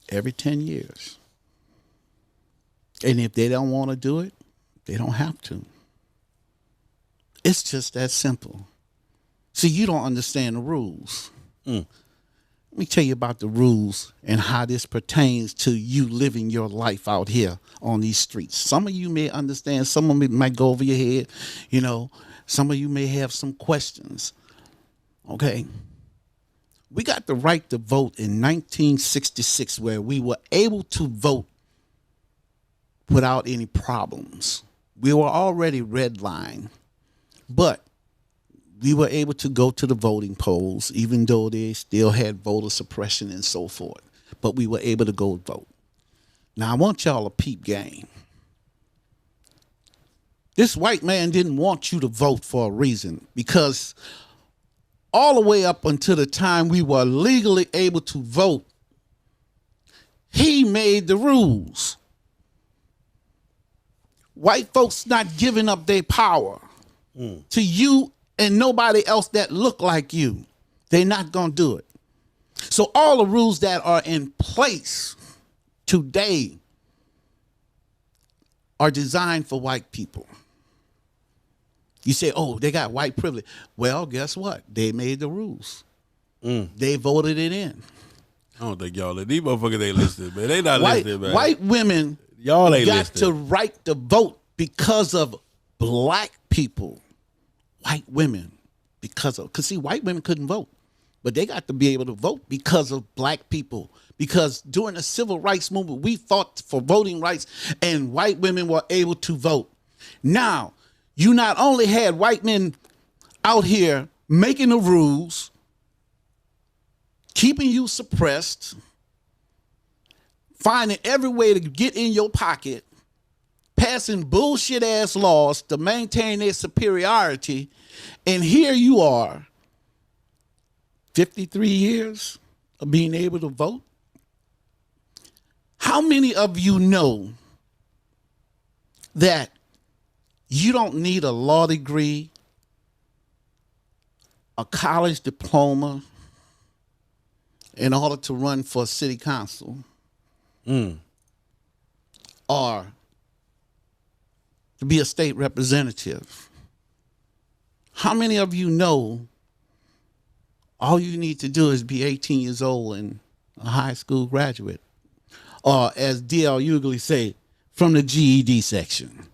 Every 10 years. And if they don't want to do it, they don't have to. It's just that simple. See, you don't understand the rules. Let me tell you about the rules and how this pertains to you living your life out here on these streets. Some of you may understand. Some of it might go over your head. You know, some of you may have some questions. Okay. We got the right to vote in 1966, where we were able to vote without any problems. We were already redlined, but we were able to go to the voting polls, even though they still had voter suppression and so forth. But we were able to go vote. Now, I want y'all to peep game. This white man didn't want you to vote for a reason, because all the way up until the time we were legally able to vote, he made the rules. White folks not giving up their power to you and nobody else that look like you. They're not going to do it. So all the rules that are in place today are designed for white people. You say, oh, they got white privilege. Well, guess what? They made the rules. They voted it in. I don't think y'all, these motherfuckers ain't listening, man. They not listening, man. White women y'all ain't got listening. to right to vote because of black people. White women, because see, white women couldn't vote, but they got to be able to vote because of black people. Because during the civil rights movement, we fought for voting rights, and white women were able to vote. Now, you not only had white men out here making the rules, keeping you suppressed, finding every way to get in your pocket, passing bullshit ass laws to maintain their superiority, and here you are, 53 years of being able to vote. How many of you know that you don't need a law degree, a college diploma in order to run for city council or to be a state representative? How many of you know all you need to do is be 18 years old and a high school graduate? Or as D.L. Hughley say, from the GED section.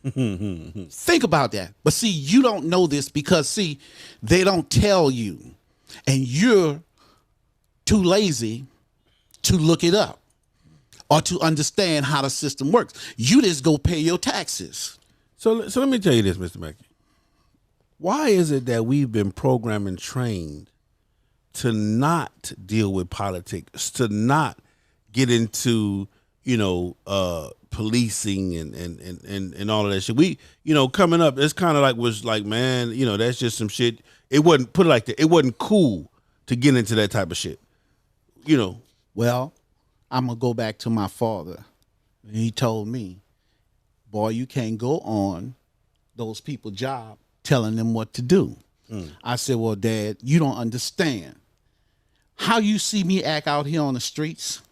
Think about that. But see, you don't know this because, see, they don't tell you. And you're too lazy to look it up or to understand how the system works. You just go pay your taxes. So let me tell you this, Mr. Mackey. Why is it that we've been programmed and trained to not deal with politics, to not get into, policing and all of that shit? We, coming up, it's kind of like, was like, man, that's just some shit. It wasn't, put it like that, it wasn't cool to get into that type of shit. Well, I'm going to go back to my father. He told me, boy, you can't go on those people's job telling them what to do. I said, well, Dad, you don't understand. How you see me act out here on the streets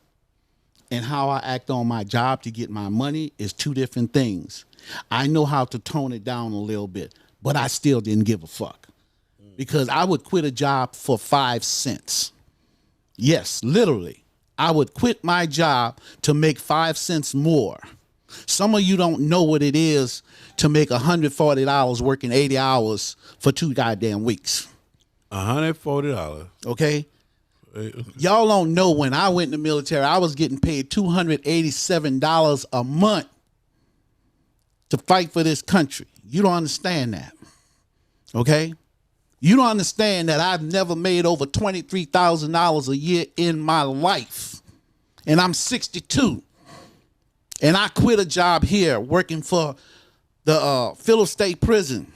and how I act on my job to get my money is two different things. I know how to tone it down a little bit, but I still didn't give a fuck because I would quit a job for 5 cents. Yes, literally. I would quit my job to make 5 cents more. Some of you don't know what it is to make $140 working 80 hours for 2 goddamn weeks. $140. Okay? Y'all don't know when I went in the military, I was getting paid $287 a month to fight for this country. You don't understand that. Okay? You don't understand that I've never made over $23,000 a year in my life. And I'm 62. And I quit a job here working for the Phillips State Prison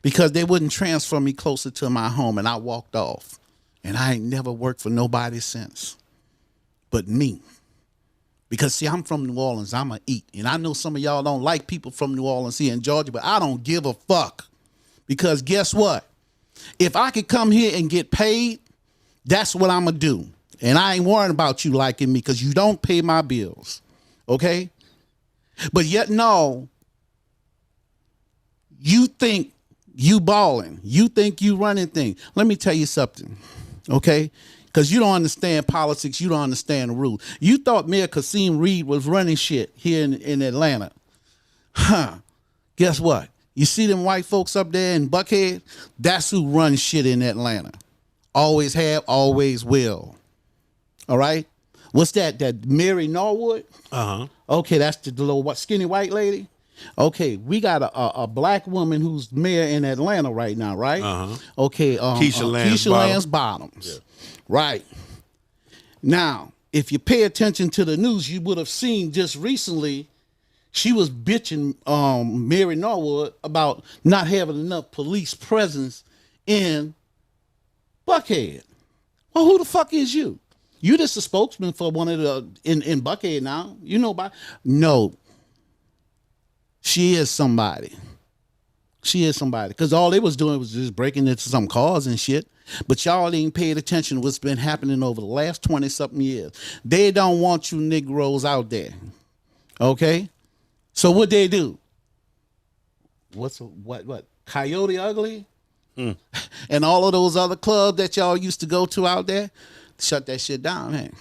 because they wouldn't transfer me closer to my home, and I walked off. And I ain't never worked for nobody since but me. Because, see, I'm from New Orleans. I'm going to eat. And I know some of y'all don't like people from New Orleans here in Georgia, but I don't give a fuck. Because guess what? If I could come here and get paid, that's what I'm going to do. And I ain't worrying about you liking me because you don't pay my bills. Okay? But yet, no, you think you balling. You think you running things. Let me tell you something, okay? Because you don't understand politics. You don't understand the rules. You thought Mayor Kasim Reed was running shit here in Atlanta. Guess what? You see them white folks up there in Buckhead? That's who runs shit in Atlanta. Always have, always will. All right? What's that? That Mary Norwood? Uh-huh. Okay, that's the little skinny white lady. Okay, we got a black woman who's mayor in Atlanta right now, right? Uh-huh. Okay, Keisha Lance Bottoms. Yeah. Right. Now, if you pay attention to the news, you would have seen just recently she was bitching Mary Norwood about not having enough police presence in Buckhead. Well, who the fuck is you? You just a spokesman for one of the in Buckhead now. You know about no. She is somebody. She is somebody. Because all they was doing was just breaking into some cars and shit. But y'all ain't paid attention to what's been happening over the last 20-something years. They don't want you Negroes out there. Okay? So what they do? What? Coyote Ugly? And all of those other clubs that y'all used to go to out there, shut that shit down, man.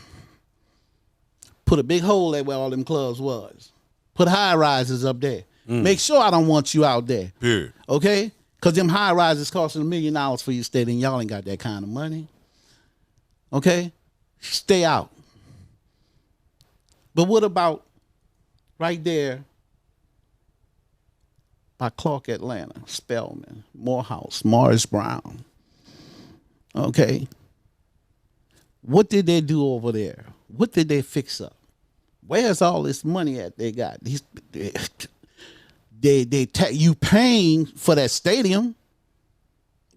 Put a big hole at where all them clubs was. Put high rises up there. Make sure I don't want you out there. Period. Okay? Because them high rises costing $1 million for your state, and y'all ain't got that kind of money. Okay? Stay out. But what about right there by Clark, Atlanta, Spelman, Morehouse, Morris Brown? Okay? What did they do over there? What did they fix up? Where's all this money at they got? You paying for that stadium,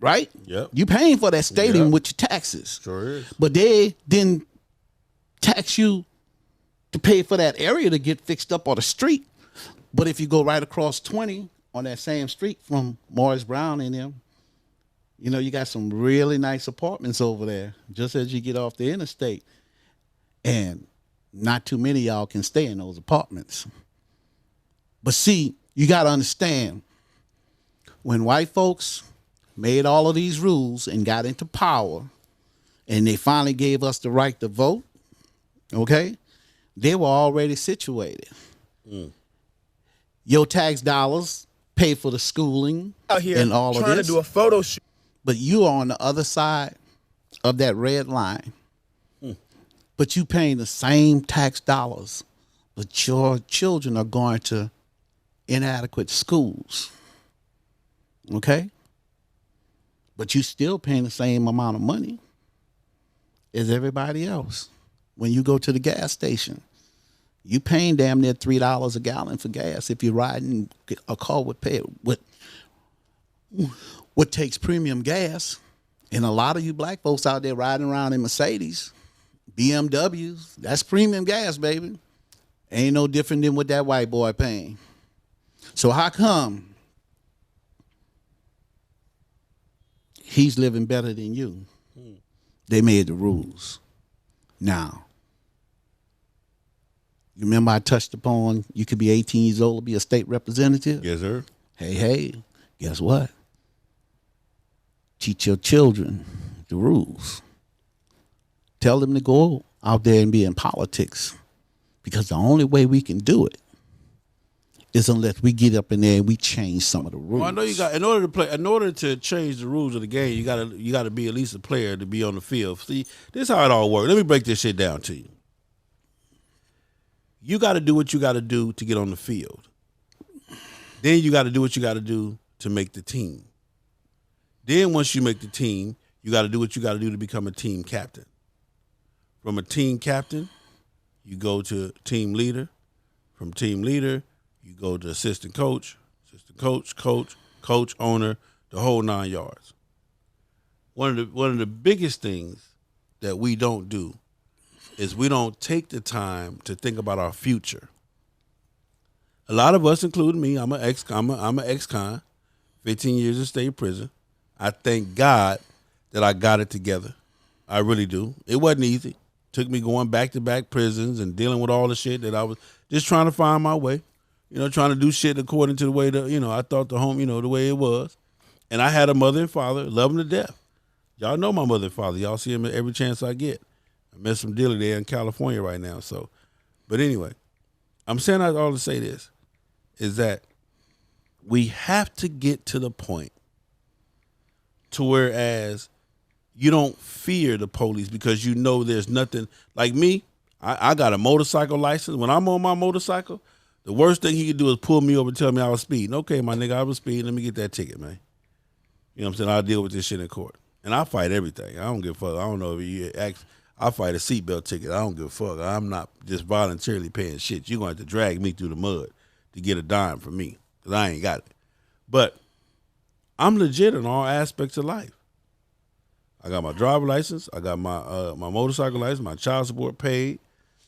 right? Yep. You paying for that stadium Yep. with your taxes. Sure is. But they didn't tax you to pay for that area to get fixed up on the street. But if you go right across 20 on that same street from Morris Brown and them, you know, you got some really nice apartments over there just as you get off the interstate. And not too many of y'all can stay in those apartments. But see, you got to understand, when white folks made all of these rules and got into power, and they finally gave us the right to vote, okay, they were already situated. Your tax dollars pay for the schooling Out here and all of trying this. to do a photo shoot. But you are on the other side of that red line. But you paying the same tax dollars, but your children are going to inadequate schools. Okay? But you still paying the same amount of money as everybody else. When you go to the gas station, you paying damn near $3 a gallon for gas if you're riding a car with what takes premium gas. And a lot of you black folks out there riding around in Mercedes, BMWs, that's premium gas, baby. Ain't no different than what that white boy paying. So how come he's living better than you? They made the rules. Now, you remember I touched upon you could be 18 years old and be a state representative? Yes, sir. Hey, guess what? Teach your children the rules. Tell them to go out there and be in politics, because the only way we can do it is unless we get up in there and we change some of the rules. Well, I know you got in order to change the rules of the game, you gotta be at least a player to be on the field. See, this is how it all works. Let me break this shit down to you. You got to do what you got to do to get on the field. Then you got to do what you got to do to make the team. Then once you make the team, you got to do what you got to do to become a team captain. From a team captain, you go to team leader. From team leader, you go to assistant coach, coach, owner, the whole 9 yards. One of the biggest things that we don't do is we don't take the time to think about our future. A lot of us, including me, I'm an ex-con, 15 years in state prison. I thank God that I got it together. I really do. It wasn't easy. Took me going back-to-back prisons and dealing with all the shit that I was just trying to find my way. You know, trying to do shit according to the way that, I thought the home, the way it was. And I had a mother and father, love them to death. Y'all know my mother and father. Y'all see them every chance I get. I met some dealer there in California right now. So, but anyway, I'm saying that all to say this, is that we have to get to the point to whereas you don't fear the police because you know there's nothing. Like me, I got a motorcycle license. When I'm on my motorcycle, the worst thing he could do is pull me over and tell me I was speeding. Okay, my nigga, I was speeding. Let me get that ticket, man. You know what I'm saying? I'll deal with this shit in court. And I fight everything. I don't give a fuck. I don't know if you ask. I fight a seatbelt ticket. I don't give a fuck. I'm not just voluntarily paying shit. You're going to have to drag me through the mud to get a dime from me because I ain't got it. But I'm legit in all aspects of life. I got my driver license. I got my my motorcycle license, my child support paid.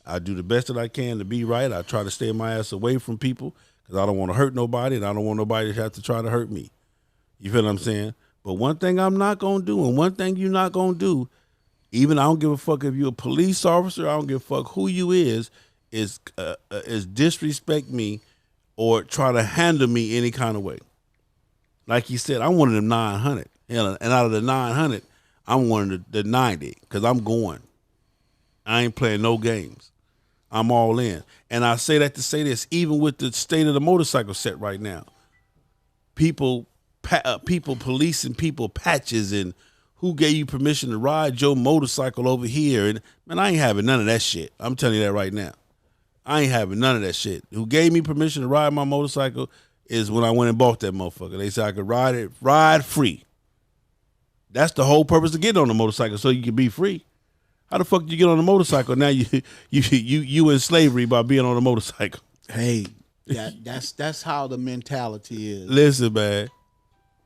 I do the best that I can to be right. I try to stay my ass away from people because I don't want to hurt nobody, and I don't want nobody to have to try to hurt me. You feel what I'm saying? But one thing I'm not going to do, and one thing you're not going to do, even I don't give a fuck if you're a police officer, I don't give a fuck who you is disrespect me or try to handle me any kind of way. Like you said, I'm one of them 900. And out of the 900, I'm one of the 90 because I'm going. I ain't playing no games. I'm all in. And I say that to say this, even with the state of the motorcycle set right now, people policing people patches and who gave you permission to ride your motorcycle over here. And man, I ain't having none of that shit. I'm telling you that right now. I ain't having none of that shit. Who gave me permission to ride my motorcycle is when I went and bought that motherfucker. They said I could ride free. That's the whole purpose of getting on the motorcycle, so you can be free. How the fuck did you get on a motorcycle? Now you in slavery by being on a motorcycle. Hey, that's how the mentality is. Listen, man,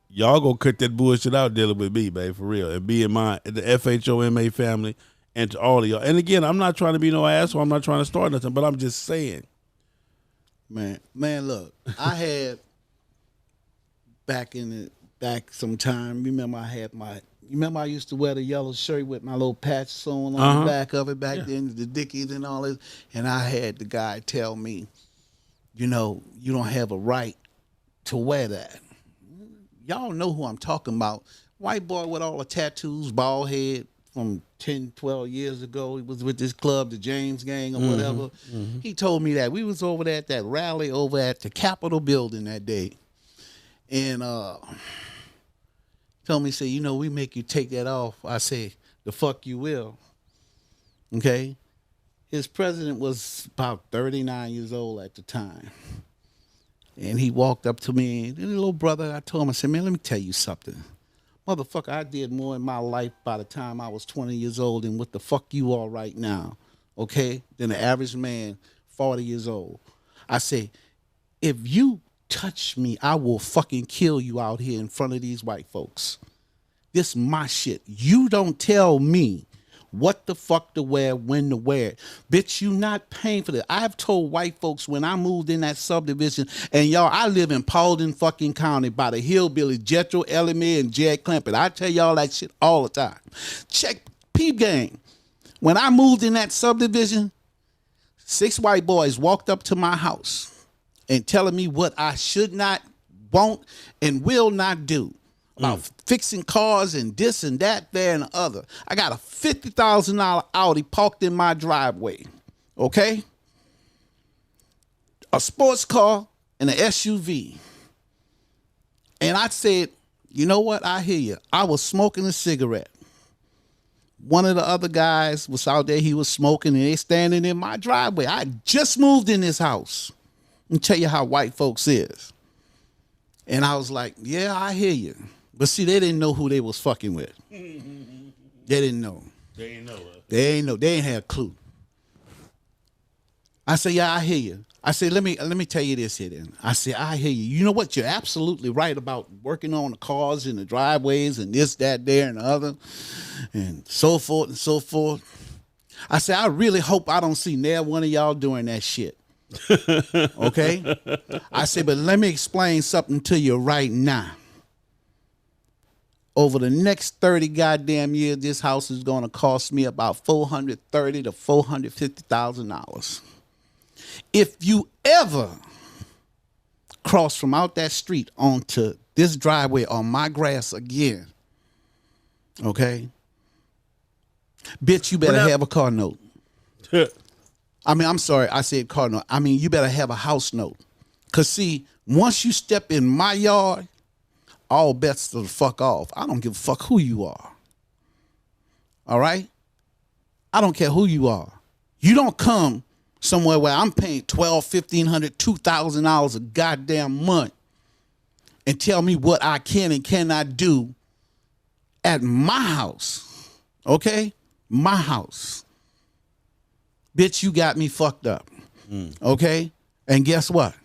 y'all gonna cut that bullshit out dealing with me, man, for real, and be in the FHOMA family, and to all of y'all. And again, I'm not trying to be no asshole. I'm not trying to start nothing, but I'm just saying, man, look, I had back some time. Remember I used to wear the yellow shirt with my little patch sewn on the back of it back then, the Dickies and all this. And I had the guy tell me, you know, you don't have a right to wear that. Y'all know who I'm talking about. White boy with all the tattoos, bald head from 10, 12 years ago. He was with this club, the James Gang or whatever. Mm-hmm. He told me that. We was over there at that rally over at the Capitol building that day. And told me, say, you know, we make you take that off. I say, the fuck you will. Okay? His president was about 39 years old at the time. And he walked up to me, and the little brother, I told him, I said, man, let me tell you something. Motherfucker, I did more in my life by the time I was 20 years old than what the fuck you are right now, okay, than the average man 40 years old. I say, if you touch me, I will fucking kill you out here in front of these white folks. This my shit. You don't tell me what the fuck to wear, when to wear it. Bitch, you not paying for that. I've told white folks when I moved in that subdivision, and y'all, I live in Paulding fucking County by the hillbillies, Jethro, Ellie and Jed Clampett. I tell y'all that shit all the time. Check peep game. When I moved in that subdivision, 6 white boys walked up to my house and telling me what I should not, won't, and will not do about fixing cars and this and that, there and the other. I got a $50,000 Audi parked in my driveway, okay? A sports car and an SUV. And I said, you know what? I hear you. I was smoking a cigarette. One of the other guys was out there. He was smoking, and they standing in my driveway. I just moved in this house. Let me tell you how white folks is. And I was like, yeah, I hear you. But see, they didn't know who they was fucking with. They didn't know. They ain't know. They ain't know. They ain't had a clue. I said, yeah, I hear you. I said, let me tell you this here then. I said, I hear you. You know what? You're absolutely right about working on the cars and the driveways and this, that, there, and the other, and so forth and so forth. I said, I really hope I don't see near one of y'all doing that shit. Okay? I said, but let me explain something to you right now. Over the next 30 goddamn years, this house is going to cost me about $430,000 to $450,000. If you ever cross from out that street onto this driveway on my grass again, okay, bitch, you better have a car note. I mean, I'm sorry, I said car note. I mean, you better have a house note. Because, see, once you step in my yard, all bets are the fuck off. I don't give a fuck who you are. All right? I don't care who you are. You don't come somewhere where I'm paying $1,200, $1,500, $2,000 a goddamn month and tell me what I can and cannot do at my house. Okay? My house. Bitch, you got me fucked up. Okay? And guess what?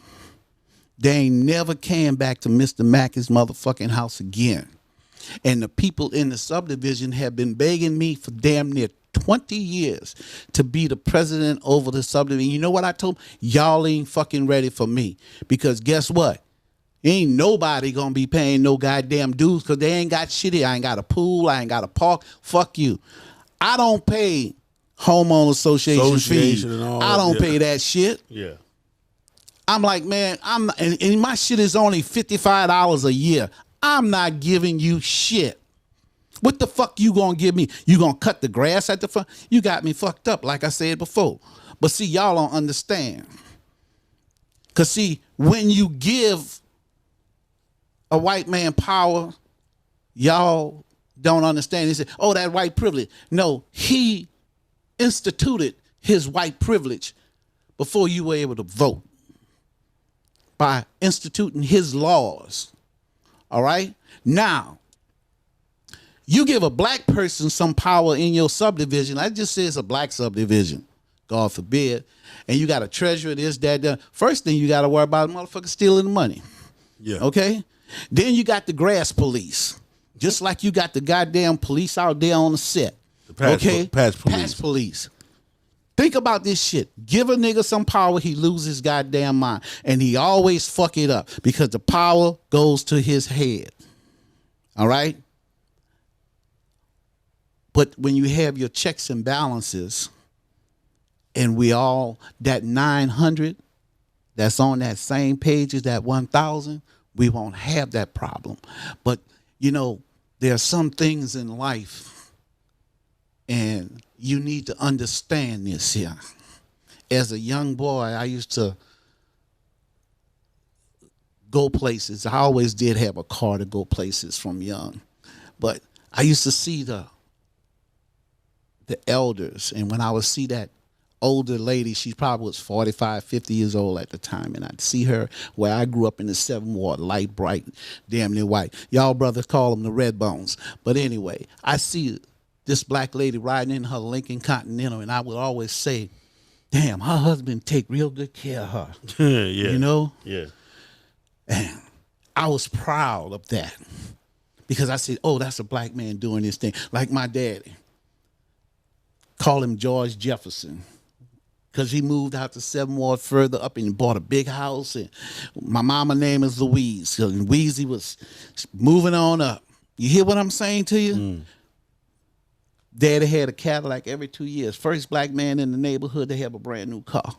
They ain't never came back to Mr. Mackey's motherfucking house again. And the people in the subdivision have been begging me for damn near 20 years to be the president over the subdivision. You know what I told them? Y'all ain't fucking ready for me. Because guess what? Ain't nobody gonna be paying no goddamn dues because they ain't got shit here. I ain't got a pool. I ain't got a park. Fuck you. I don't pay homeowner association fees. I don't pay that shit. Yeah. I'm like, man, and my shit is only $55 a year. I'm not giving you shit. What the fuck you gonna give me? You gonna cut the grass at the front? You got me fucked up, like I said before. But see, y'all don't understand. Cause see, when you give a white man power, y'all don't understand. He said, oh, that white privilege. No, he instituted his white privilege before you were able to vote by instituting his laws. All right? Now, you give a black person some power in your subdivision. I just say it's a black subdivision, God forbid, and you got a treasurer, this, that. First thing you got to worry about is motherfucker stealing the money. Yeah. Okay? Then you got the grass police. Just like you got the goddamn police out there on the set. The patch police. Think about this shit. Give a nigga some power, he loses his goddamn mind. And he always fuck it up because the power goes to his head. All right? But when you have your checks and balances, and we all, that 900 that's on that same page as that 1,000, we won't have that problem. But, you know, there are some things in life, and you need to understand this here. As a young boy, I used to go places. I always did have a car to go places from young. But I used to see the elders, and when I would see that older lady, she probably was 45, 50 years old at the time, and I'd see her where I grew up in the 7th Ward, light, bright, damn near white. Y'all brothers call them the red bones. But anyway, I see this black lady riding in her Lincoln Continental, and I would always say, damn, her husband take real good care of her. Yeah. You know? Yeah. And I was proud of that because I said, oh, that's a black man doing this thing. Like my daddy. Call him George Jefferson. Because he moved out to 7th Ward further up and bought a big house. And my mama name is Louise. So Louise was moving on up. You hear what I'm saying to you? Daddy had a Cadillac every 2 years. First black man in the neighborhood to have a brand new car.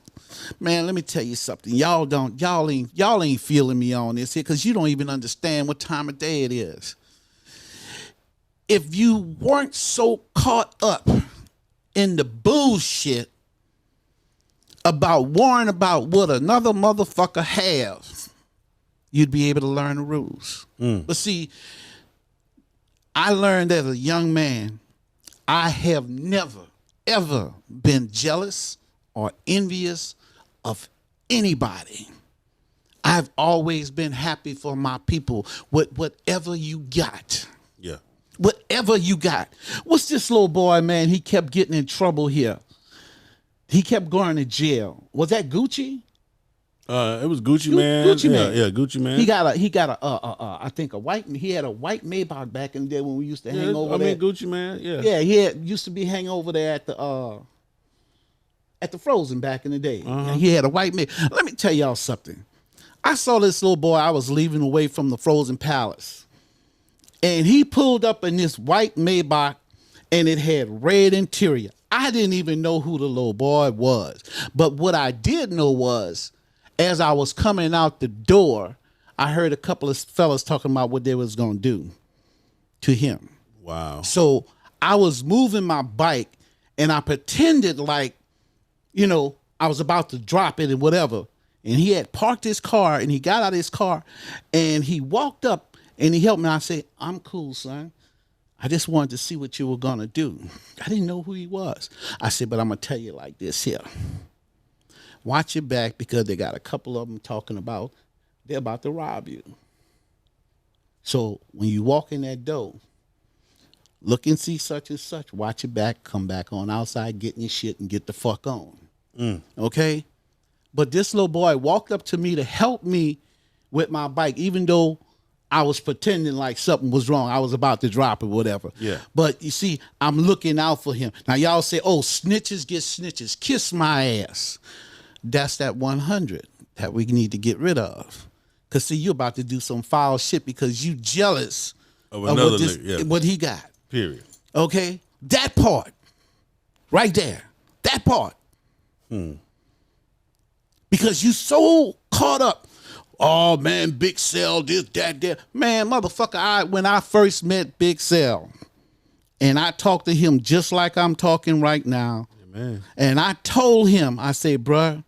Man, let me tell you something. Y'all ain't feeling me on this here because you don't even understand what time of day it is. If you weren't so caught up in the bullshit about worrying about what another motherfucker has, you'd be able to learn the rules. But see, I learned as a young man, I have never, ever been jealous or envious of anybody. I've always been happy for my people with whatever you got. Yeah. Whatever you got. What's this little boy, man? He kept getting in trouble here. He kept going to jail. Was that Gucci? It was Gucci Man. Gucci Man. Yeah, Gucci Man. He got I think he had a white Maybach back in the day when we used to hang over there. Gucci Man. Yeah. Yeah, used to be hang over there at the Frozen back in the day. And he had a white Maybach. Let me tell y'all something. I saw this little boy. I was leaving away from the Frozen Palace, and he pulled up in this white Maybach, and it had red interior. I didn't even know who the little boy was, but what I did know was, as I was coming out the door, I heard a couple of fellas talking about what they was going to do to him. Wow. So I was moving my bike, and I pretended like, you know, I was about to drop it and whatever. And he had parked his car, and he got out of his car, and he walked up, and he helped me. I said, I'm cool, son. I just wanted to see what you were going to do. I didn't know who he was. I said, but I'm going to tell you like this here. Watch your back because they got a couple of them talking about they're about to rob you. So when you walk in that door, look and see such and such. Watch your back. Come back on outside, get in your shit, and get the fuck on. Okay? But this little boy walked up to me to help me with my bike, even though I was pretending like something was wrong. I was about to drop it, whatever. Yeah. But you see, I'm looking out for him. Now, y'all say, oh, snitches get snitches. Kiss my ass. That's that 100 that we need to get rid of. Because, see, you're about to do some foul shit because you jealous of another what he got. Period. Okay? That part. Right there. That part. Because you so caught up. Oh, man, Big Cell, this, that. Man, motherfucker, when I first met Big Cell, and I talked to him just like I'm talking right now, and I told him, I said, bruh,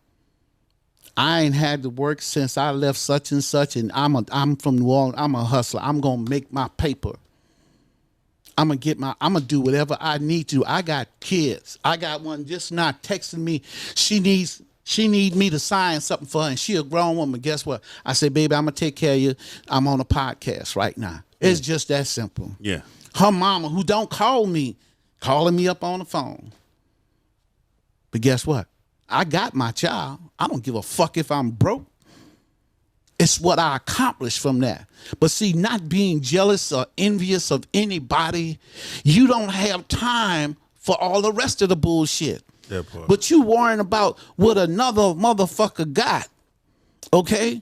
I ain't had to work since I left such and such, and I'm from New Orleans. I'm a hustler. I'm going to make my paper. I'm going to do whatever I need to. I got kids. I got one just not texting me. She need me to sign something for her, and she a grown woman. Guess what? I said, baby, I'm going to take care of you. I'm on a podcast right now. It's just that simple. Yeah. Her mama, who don't call me, calling me up on the phone. But guess what? I got my child. I don't give a fuck if I'm broke. It's what I accomplished from that. But see, not being jealous or envious of anybody, you don't have time for all the rest of the bullshit. But you worrying about what another motherfucker got, okay?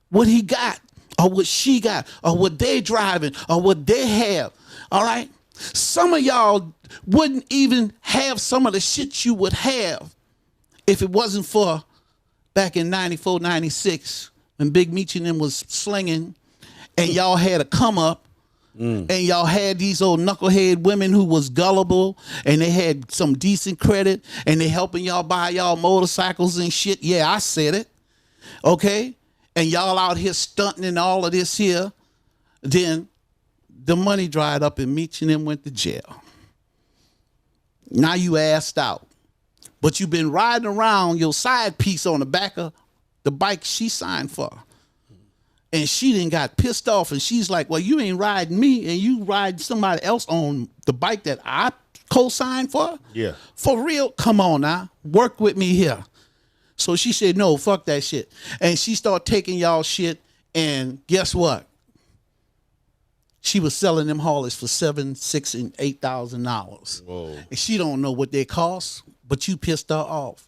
What he got, or what she got, or what they driving, or what they have, all right? Some of y'all wouldn't even have some of the shit you would have if it wasn't for back in 94, 96, when Big Meech and them was slinging, and y'all had a come up, and y'all had these old knucklehead women who was gullible, and they had some decent credit, and they helping y'all buy y'all motorcycles and shit. Yeah, I said it. Okay? And y'all out here stunting and all of this here. Then the money dried up and Meech and them went to jail. Now you assed out. But you've been riding around your side piece on the back of the bike she signed for. And she then got pissed off, and she's like, well, you ain't riding me, and you ride somebody else on the bike that I co-signed for? Yeah. For real? Come on now. Work with me here. So she said, no, fuck that shit. And she started taking y'all shit, and guess what? She was selling them haulers for $7,000, $6,000, and $8,000. Whoa. And she don't know what they cost, but you pissed her off.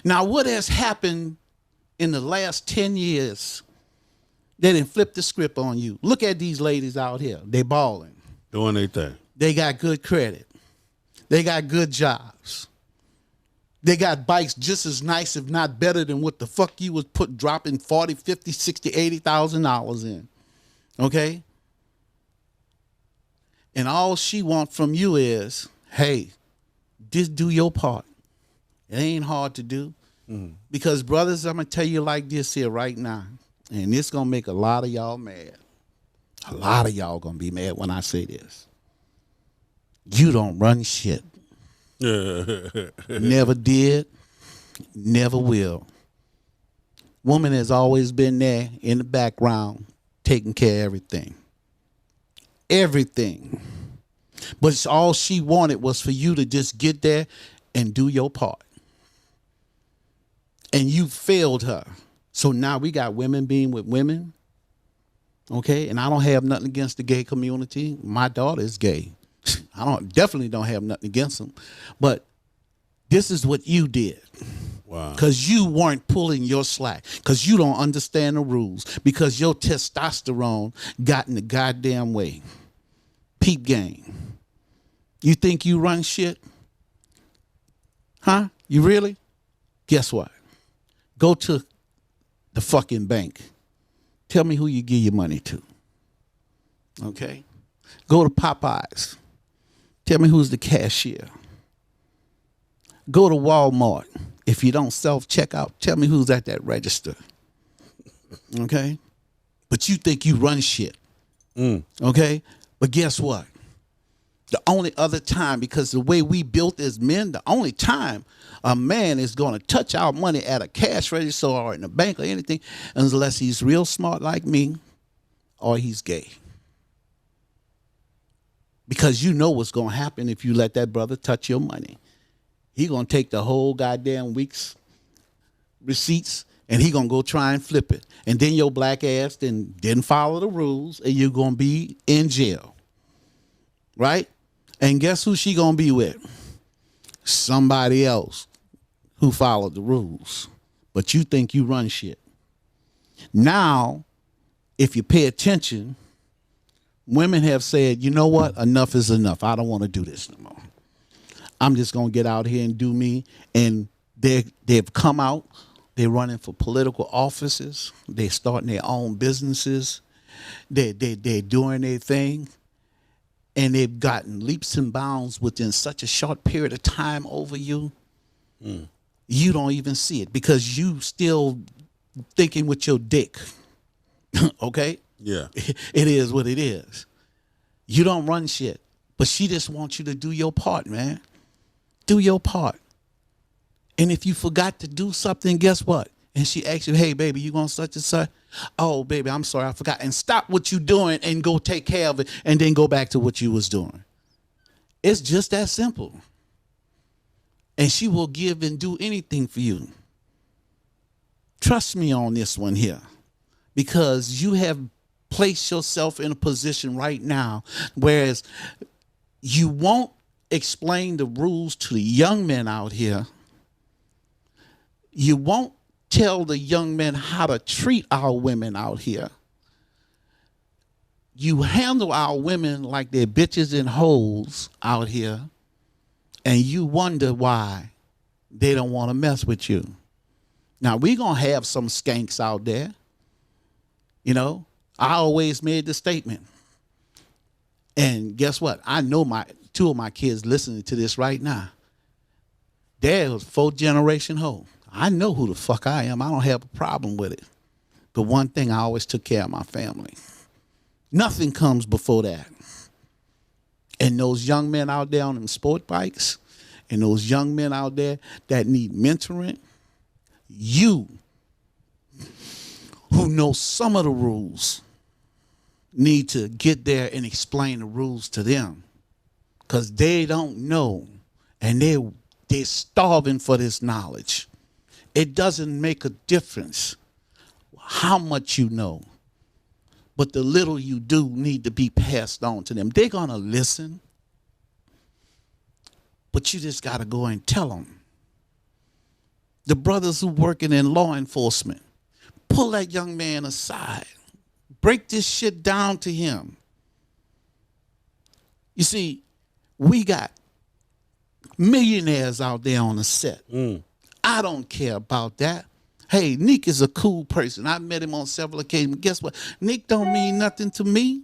Now, what has happened in the last 10 years? They didn't flip the script on you. Look at these ladies out here. They balling. Doing their thing. They got good credit. They got good jobs. They got bikes just as nice, if not better, than what the fuck you was dropping $40,000, $50,000, $60,000, $80,000 in. Okay? And all she wants from you is, hey, just do your part. It ain't hard to do. Because, brothers, I'm going to tell you like this here right now. And it's going to make a lot of y'all mad. A lot of y'all going to be mad when I say this. You don't run shit. Never did. Never will. Woman has always been there in the background, taking care of everything. Everything. But all she wanted was for you to just get there and do your part. And you failed her. So now we got women being with women, okay? And I don't have nothing against the gay community. My daughter is gay. Definitely don't have nothing against them. But this is what you did. Wow. Because you weren't pulling your slack. Because you don't understand the rules. Because your testosterone got in the goddamn way. Peep game. You think you run shit? Huh? You really? Guess what? Go to the fucking bank. Tell me who you give your money to. Okay? Go to Popeyes. Tell me who's the cashier. Go to Walmart. If you don't self-checkout, tell me who's at that register. Okay? But you think you run shit. Okay? But guess what? The only other time, because the way we built as men, the only time a man is going to touch our money at a cash register or in a bank or anything, unless he's real smart like me or he's gay. Because you know what's going to happen if you let that brother touch your money. He going to take the whole goddamn week's receipts and he going to go try and flip it. And then your black ass didn't follow the rules and you're going to be in jail. Right? And guess who she going to be with? Somebody else who followed the rules. But you think you run shit. Now, if you pay attention, women have said, you know what? Enough is enough. I don't want to do this no more. I'm just going to get out here and do me. And they've come out. They're running for political offices. They're starting their own businesses. They're doing their thing. And they've gotten leaps and bounds within such a short period of time over you. You don't even see it because you still thinking with your dick. Okay? Yeah. It is what it is. You don't run shit. But she just wants you to do your part, man. Do your part. And if you forgot to do something, guess what? And she asks you, hey, baby, you going such and such? Oh, baby, I'm sorry, I forgot. And stop what you're doing and go take care of it and then go back to what you was doing. It's just that simple. And she will give and do anything for you. Trust me on this one here. Because you have placed yourself in a position right now, whereas you won't explain the rules to the young men out here. You won't tell the young men how to treat our women out here. You handle our women like they're bitches and hoes out here, and you wonder why they don't want to mess with you. Now, we're going to have some skanks out there. You know, I always made the statement. And guess what? I know two of my kids listening to this right now. They're a 4th generation hoe. I know who the fuck I am. I don't have a problem with it. But one thing, I always took care of my family. Nothing comes before that. And those young men out there on them sport bikes and those young men out there that need mentoring, you who know some of the rules need to get there and explain the rules to them because they don't know and they're starving for this knowledge. It doesn't make a difference how much you know, but the little you do need to be passed on to them. They're going to listen, but you just got to go and tell them. The brothers who working in law enforcement, pull that young man aside. Break this shit down to him. You see, we got millionaires out there on the set. I don't care about that. Hey, Nick is a cool person. I met him on several occasions. Guess what? Nick don't mean nothing to me.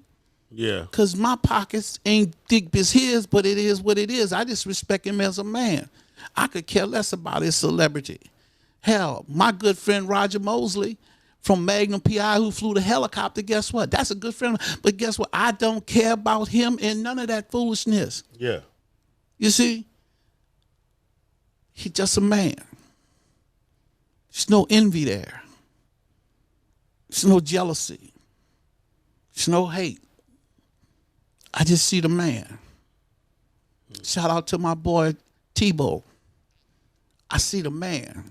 Yeah. Because my pockets ain't deep as his, but it is what it is. I just respect him as a man. I could care less about his celebrity. Hell, my good friend Roger Mosley from Magnum PI who flew the helicopter, guess what? That's a good friend. But guess what? I don't care about him and none of that foolishness. Yeah. You see? He's just a man. There's no envy there. There's no jealousy. There's no hate. I just see the man. Shout out to my boy Tebow. I see the man.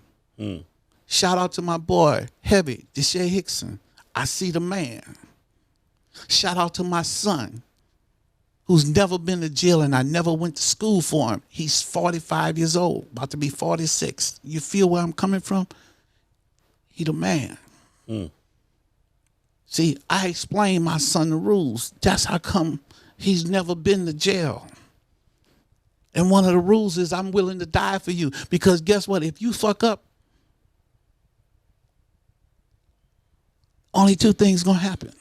Shout out to my boy Heavy, Deshae Hickson. I see the man. Shout out to my son, who's never been to jail and I never went to school for him. He's 45 years old, about to be 46. You feel where I'm coming from? He the man. See, I explained my son the rules. That's how come he's never been to jail. And one of the rules is I'm willing to die for you. Because guess what? If you fuck up, only 2 things gonna happen.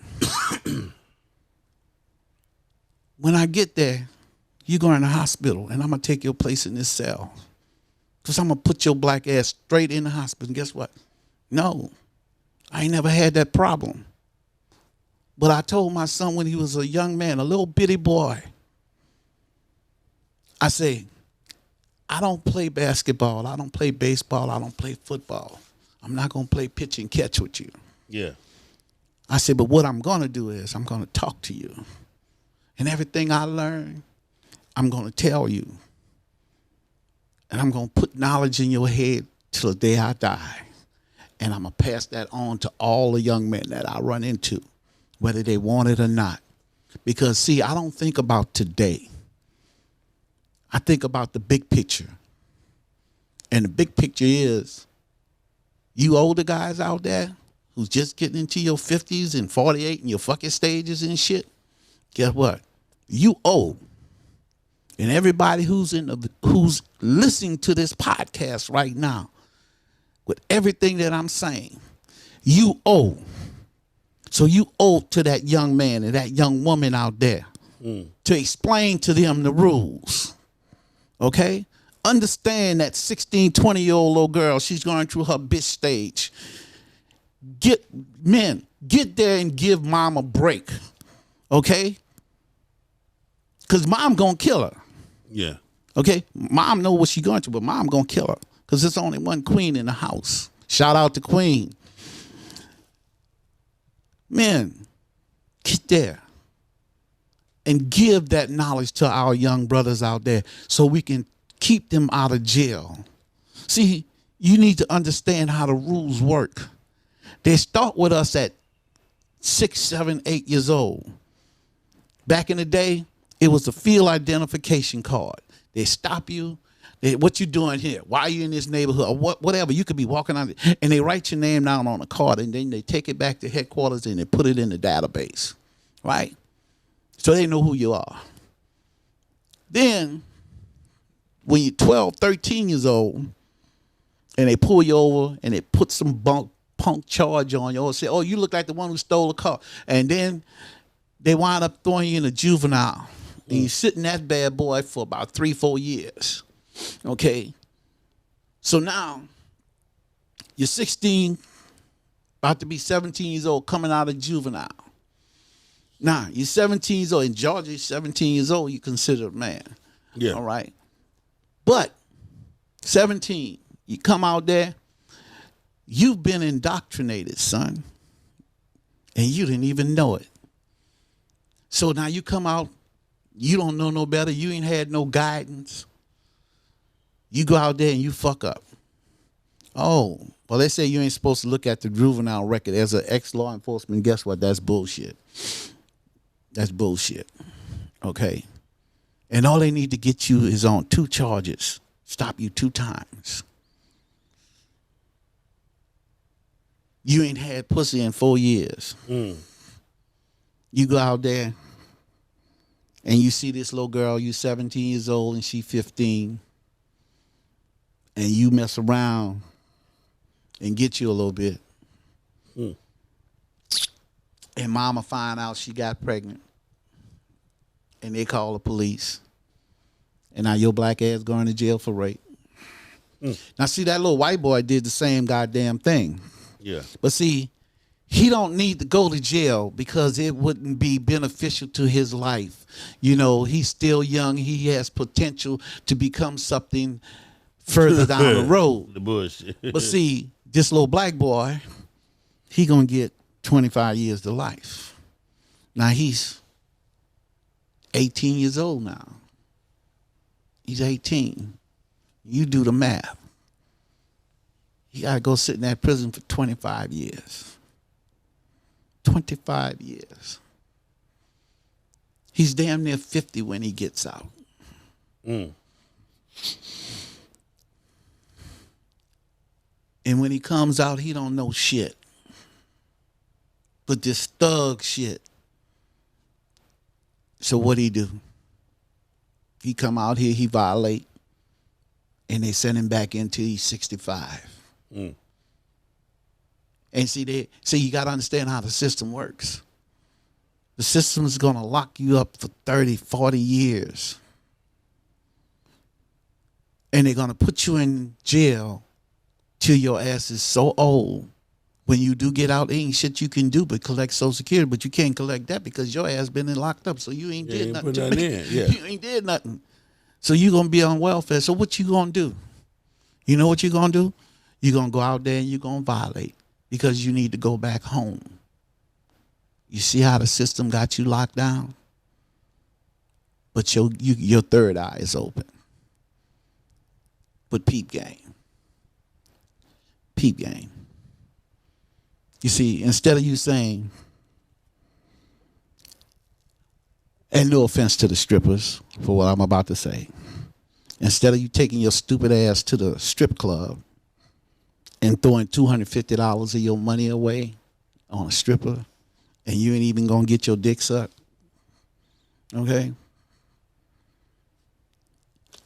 When I get there, you're going to the hospital and I'm gonna take your place in this cell. Because I'm gonna put your black ass straight in the hospital. And guess what? No, I ain't never had that problem. But I told my son when he was a young man, a little bitty boy, I say, I don't play basketball. I don't play baseball. I don't play football. I'm not going to play pitch and catch with you. Yeah. I said, but what I'm going to do is I'm going to talk to you. And everything I learn, I'm going to tell you. And I'm going to put knowledge in your head till the day I die. And I'm going to pass that on to all the young men that I run into, whether they want it or not. Because, see, I don't think about today. I think about the big picture. And the big picture is you older guys out there who's just getting into your 50s and 48 and your fucking stages and shit, guess what? You old. And everybody who's listening to this podcast right now, with everything that I'm saying, you owe. So you owe to that young man and that young woman out there to explain to them the rules. Okay? Understand that 16, 20-year-old little girl, she's going through her bitch stage. Get there and give mom a break. Okay? Because mom gonna kill her. Yeah. Okay? Mom know what she's going through, but mom gonna kill her. Because there's only one queen in the house. Shout out to Queen. Men, get there and give that knowledge to our young brothers out there so we can keep them out of jail. See, you need to understand how the rules work. They start with us at 6, 7, 8 years old. Back in the day, it was a field identification card. They stop you. What you doing here? Why are you in this neighborhood? Or whatever. You could be walking on it, and they write your name down on a card, and then they take it back to headquarters and they put it in the database, right? So they know who you are. Then, when you're 12, 13 years old, and they pull you over and they put some punk charge on you, or say, oh, you look like the one who stole the car. And then they wind up throwing you in a juvenile. And you sit in that bad boy for about 3-4 years. Okay, so now you're 16, about to be 17 years old, coming out of juvenile. Now, you're 17 years old. In Georgia, you're 17 years old, you're considered a man. Yeah. All right. But 17, you come out there, you've been indoctrinated, son, and you didn't even know it. So now you come out, you don't know no better, you ain't had no guidance. You go out there and you fuck up. Oh, well, they say you ain't supposed to look at the juvenile record as an ex-law enforcement. Guess what? That's bullshit. That's bullshit. Okay? And all they need to get you is on 2 charges. Stop you 2 times. You ain't had pussy in 4 years. You go out there and you see this little girl, you 17 years old and she 15. And you mess around and get you a little bit. And mama find out she got pregnant. And they call the police. And now your black ass going to jail for rape. Now, see, that little white boy did the same goddamn thing. Yeah. But see, he don't need to go to jail because it wouldn't be beneficial to his life. You know, he's still young. He has potential to become something further down the road. The bullshit. But see, this little black boy, he gonna get 25 years to life. Now he's 18 years old now. He's 18. You do the math. He gotta go sit in that prison for 25 years. 25 years. He's damn near 50 when he gets out. And when he comes out, he don't know shit. But this thug shit. So what he do? He come out here, he violate, and they send him back in till he's 65. And see, you got to understand how the system works. The system is going to lock you up for 30, 40 years. And they're going to put you in jail till your ass is so old. When you do get out, ain't shit you can do but collect Social Security, but you can't collect that because your ass been locked up, so you ain't did nothing. Yeah. You ain't did nothing. So you're going to be on welfare. So what you going to do? You know what you're going to do? You're going to go out there and you're going to violate because you need to go back home. You see how the system got you locked down? But your third eye is open. But peep game. Peep game. You see, instead of you saying, and no offense to the strippers for what I'm about to say, instead of you taking your stupid ass to the strip club and throwing $250 of your money away on a stripper, and you ain't even gonna get your dick sucked, okay?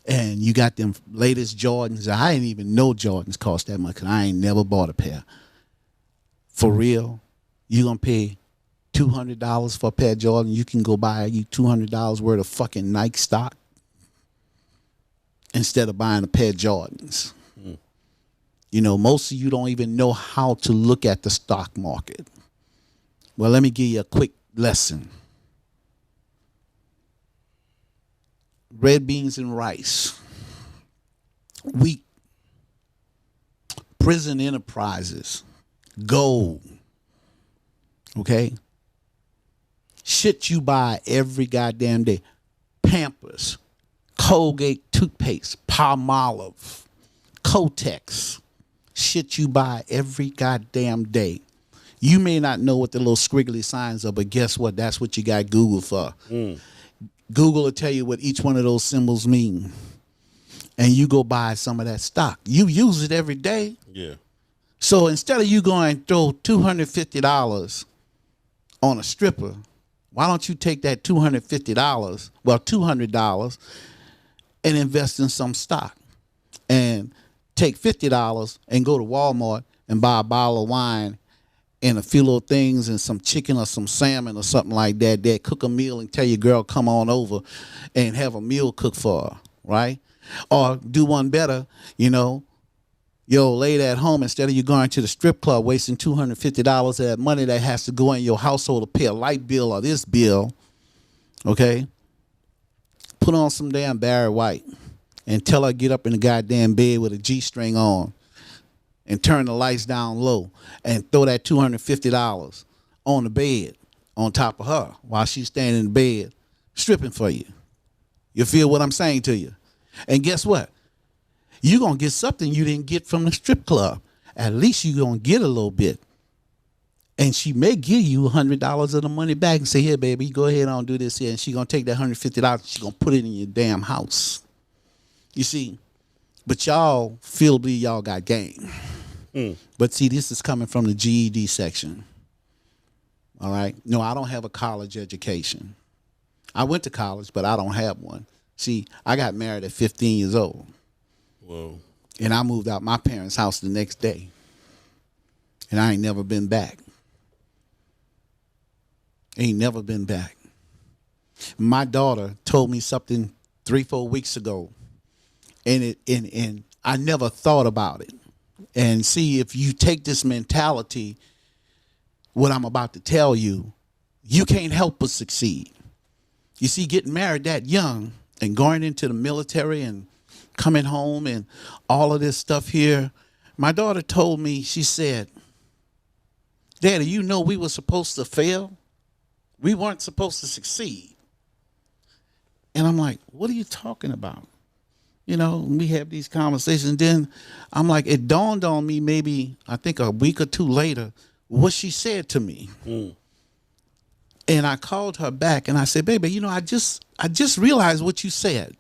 And you got them latest Jordans. I didn't even know Jordans cost that much because I ain't never bought a pair. For real, you gonna pay $200 for a pair of Jordan? You can go buy you $200 worth of fucking Nike stock instead of buying a pair of Jordans. You know, most of you don't even know how to look at the stock market. Well, let me give you a quick lesson. Red beans and rice, wheat, prison enterprises, gold, okay? Shit you buy every goddamn day. Pampers, Colgate toothpaste, Palmolive, Kotex. Shit you buy every goddamn day. You may not know what the little squiggly signs are, but guess what? That's what you got Google for. Google will tell you what each one of those symbols mean. And you go buy some of that stock. You use it every day. Yeah. So instead of you going and throw $250 on a stripper, why don't you take that $250, well, $200, and invest in some stock? And take $50 and go to Walmart and buy a bottle of wine and a few little things and some chicken or some salmon or something like that. That cook a meal and tell your girl, come on over and have a meal cooked for her, right? Or do one better, you know, yo, lay at home, instead of you going to the strip club, wasting $250 of that money that has to go in your household to pay a light bill or this bill, okay? Put on some damn Barry White and tell her get up in the goddamn bed with a G-string on and turn the lights down low and throw that $250 on the bed on top of her while she's standing in the bed stripping for you. You feel what I'm saying to you? And guess what? You're going to get something you didn't get from the strip club. At least you're going to get a little bit. And she may give you $100 of the money back and say, here, baby, go ahead and do this here. And she's going to take that $150, she's going to put it in your damn house. You see, but y'all feel y'all got game. But see, this is coming from the GED section. All right? No, I don't have a college education. I went to college, but I don't have one. See, I got married at 15 years old. Whoa. And I moved out my parents' house the next day. And I ain't never been back. Ain't never been back. My daughter told me something 3-4 weeks ago. And I never thought about it. And see, if you take this mentality, what I'm about to tell you, you can't help but succeed. You see, getting married that young and going into the military and coming home and all of this stuff here, my daughter told me, she said, Daddy, you know we were supposed to fail. We weren't supposed to succeed. And I'm like, what are you talking about? You know, we have these conversations. Then I'm like, it dawned on me maybe, I think a week or two later, what she said to me. And I called her back and I said, baby, you know, I just realized what you said,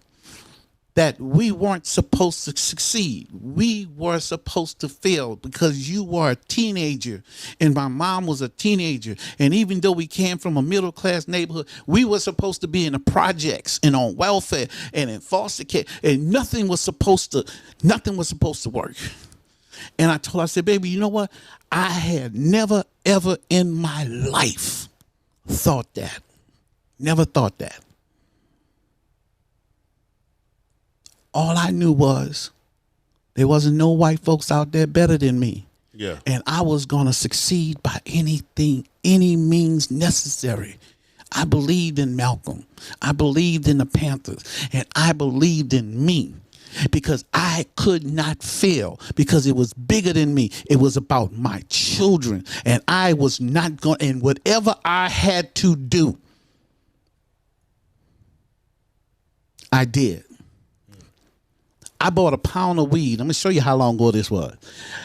that we weren't supposed to succeed. We were supposed to fail because you were a teenager and my mom was a teenager. And even though we came from a middle class neighborhood, we were supposed to be in the projects and on welfare and in foster care, and nothing was supposed to work. And I told her, I said, baby, you know what? I had never, ever in my life thought that. Never thought that. All I knew was there wasn't no white folks out there better than me. Yeah. And I was going to succeed by anything, any means necessary. I believed in Malcolm. I believed in the Panthers. And I believed in me because I could not fail because it was bigger than me. It was about my children. And I was not going, and whatever I had to do, I did. I bought a pound of weed. I'm going to show you how long ago this was.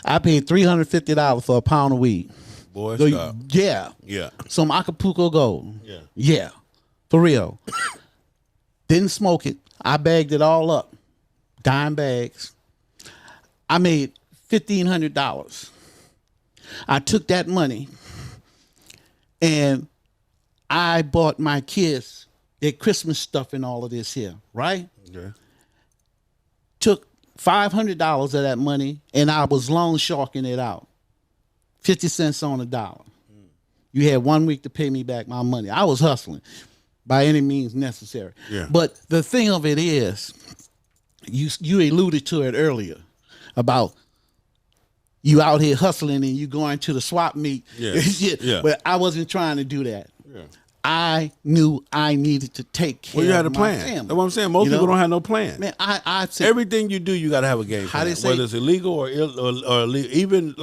I paid $350 for a pound of weed. Boy, So, stop. yeah. Yeah. Some Acapulco Gold. Yeah. Yeah. For real. Didn't smoke it. I bagged it all up. Dime bags. I made $1,500. I took that money and I bought my kids their Christmas stuff and all of this here, right? Okay. Took $500 of that money and I was loan sharking it out. 50 cents on the dollar. You had 1 week to pay me back my money. I was hustling by any means necessary. Yeah. But the thing of it is, you alluded to it earlier about you out here hustling and you going to the swap meet. Yeah. Yeah. But I wasn't trying to do that. Yeah. I knew I needed to take care Well, you had a of my plan. family. That's what I'm saying. Most people don't have no plan. Man, I said, Everything you do, you got to have a game How plan. they say- Whether it's illegal or illegal, even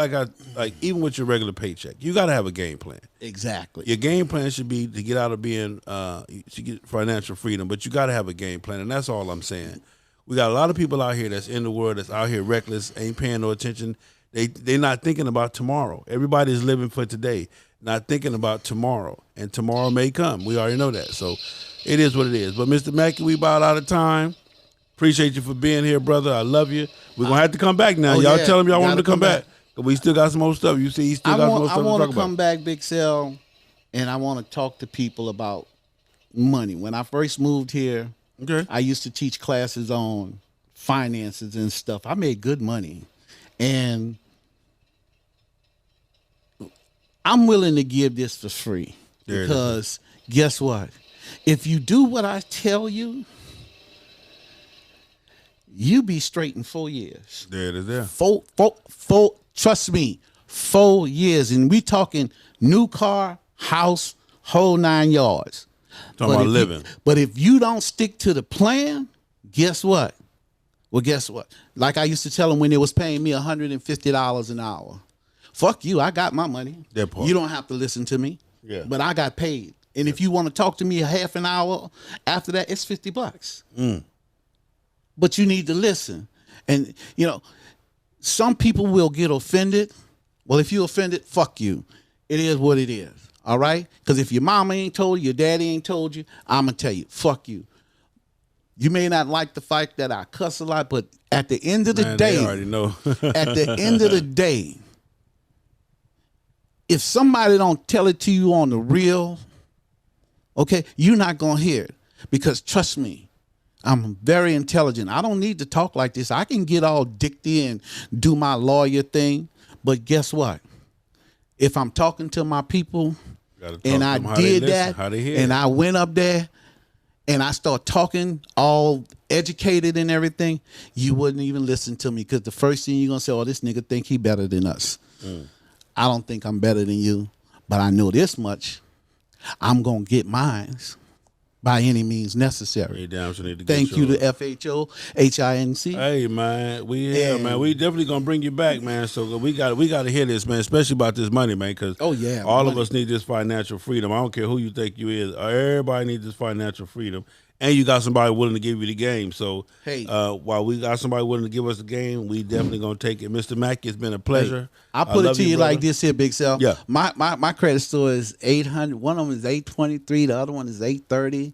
even with your regular paycheck, you got to have a game plan. exactly. Your game plan should be to get out of being to get financial freedom, but you got to have a game plan, and that's all I'm saying. We got a lot of people out here that's in the world that's out here reckless, ain't paying no attention. They're not thinking about tomorrow. Everybody's living for today, not thinking about tomorrow, and tomorrow may come. We already know that, so it is what it is. But Mr. Mackey, we about out of time. Appreciate you for being here, brother. I love you. We're gonna have to come back now. Y'all tell him y'all want him to come back. We still got some more stuff. You see, he still got some more stuff to talk about. I want to come back, Big Cell, and I want to talk to people about money. When I first moved here, Okay. I used to teach classes on finances and stuff. I made good money, and I'm willing to give this for free There it is. because guess what? If you do what I tell you, you be straight in 4 years. There it is. There. Four, trust me, 4 years. And we talking new car, house, whole 9 yards. Talking about if living. But if you don't stick to the plan, guess what? Well, guess what? Like I used to tell them when they was paying me $150 an hour. Fuck you, I got my money. That part. You don't have to listen to me. Yeah. But I got paid. And if you want to talk to me a half an hour after that, it's $50. But you need to listen. And, you know, some people will get offended. Well, if you're offended, fuck you. It is what it is. All right? Because if your mama ain't told you, your daddy ain't told you, I'm going to tell you, fuck you. You may not like the fact that I cuss a lot, but at the end of the Man, day, they already know. at the end of the day, if somebody don't tell it to you on the real, okay, you're not going to hear it. Because trust me, I'm very intelligent. I don't need to talk like this. I can get all dicked and do my lawyer thing. But guess what? If I'm talking to my people and I did that and I went up there and I start talking all educated and everything, you wouldn't even listen to me because the first thing you're going to say, oh, this nigga think he better than us. I don't think I'm better than you, but I know this much. I'm going to get mines by any means necessary. Thank you to FHO, HNIC. Hey man, we definitely gonna bring you back, man. So we got to hear this, man, especially about this money, man. Because all of us need this financial freedom. I don't care who you think you is. Everybody needs this financial freedom, and you got somebody willing to give you the game. So while we got somebody willing to give us the game, we definitely gonna take it. Mr. Mackey, it's been a pleasure. Hey, I'll put it to you brother. like this here, Big Cell. Yeah. My credit score is 800. One of them is 823. The other one is 830.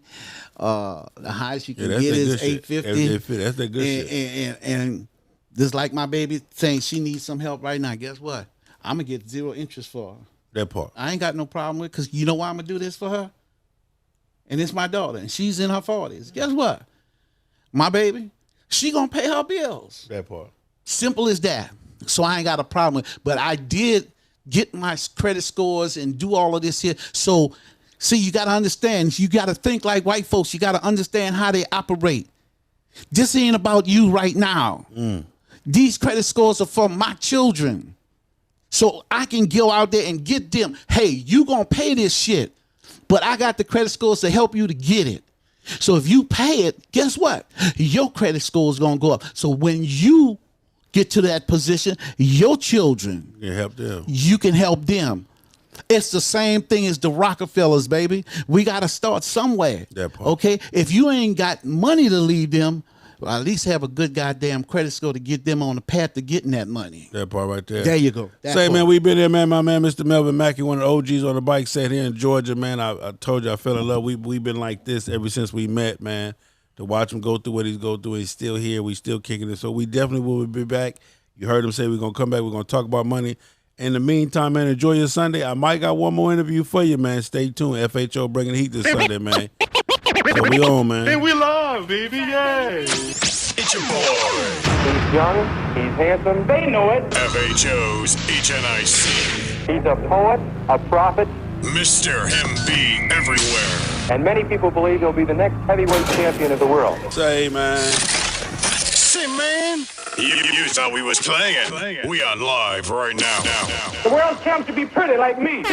The highest you can get is 850. That's that good shit. And just like my baby saying she needs some help right now, guess what? I'm going to get 0 interest for her. That part. I ain't got no problem with it because you know why I'm going to do this for her? And it's my daughter, and she's in her 40s. Guess what? My baby, she going to pay her bills. That part. Simple as that. So I ain't got a problem with it. But I did get my credit scores and do all of this here. So, see, you got to understand. You got to think like white folks. You got to understand how they operate. This ain't about you right now. These credit scores are for my children. So I can go out there and get them, hey, you going to pay this shit. but I got the credit scores to help you to get it. So if you pay it, guess what? Your credit score is going to go up. So when you get to that position, your children, you can help them. It's the same thing as the Rockefellers, baby. We got to start somewhere. Okay? If you ain't got money to leave them, well, at least have a good goddamn credit score to get them on the path to getting that money. That part right there. There you go. Say, man, we been there, man. My man, Mr. Melvin Mackey, one of the OGs on the bike set here in Georgia, man. I told you I fell in love. We've been like this ever since we met, man. To watch him go through what he's going through. He's still here. We still kicking it. So we definitely will be back. You heard him say we're going to come back. We're going to talk about money. In the meantime, man, enjoy your Sunday. I might got one more interview for you, man. Stay tuned. FHO bringing the heat this Sunday, man. So we on, man. And we live, baby, yay. It's your boy. He's young, he's handsome. They know it. FHO'S HNIC. He's a poet, a prophet. Mr. Him being everywhere. And many people believe he'll be the next heavyweight champion of the world. Say, man. Say, man. You thought we was playing. We on live right now. The world comes to be pretty like me.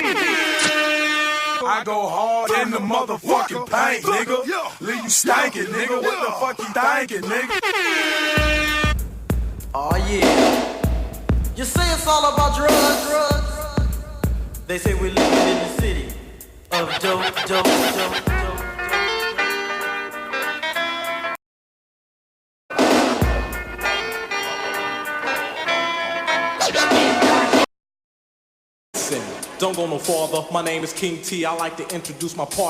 I go hard in the motherfucking paint, nigga. Leave you stankin', nigga. What the fuck you thinking, nigga? Oh yeah. You say it's all about drugs. They say we're living in the city of dope. Don't go no farther. My name is King T. I like to introduce my partner.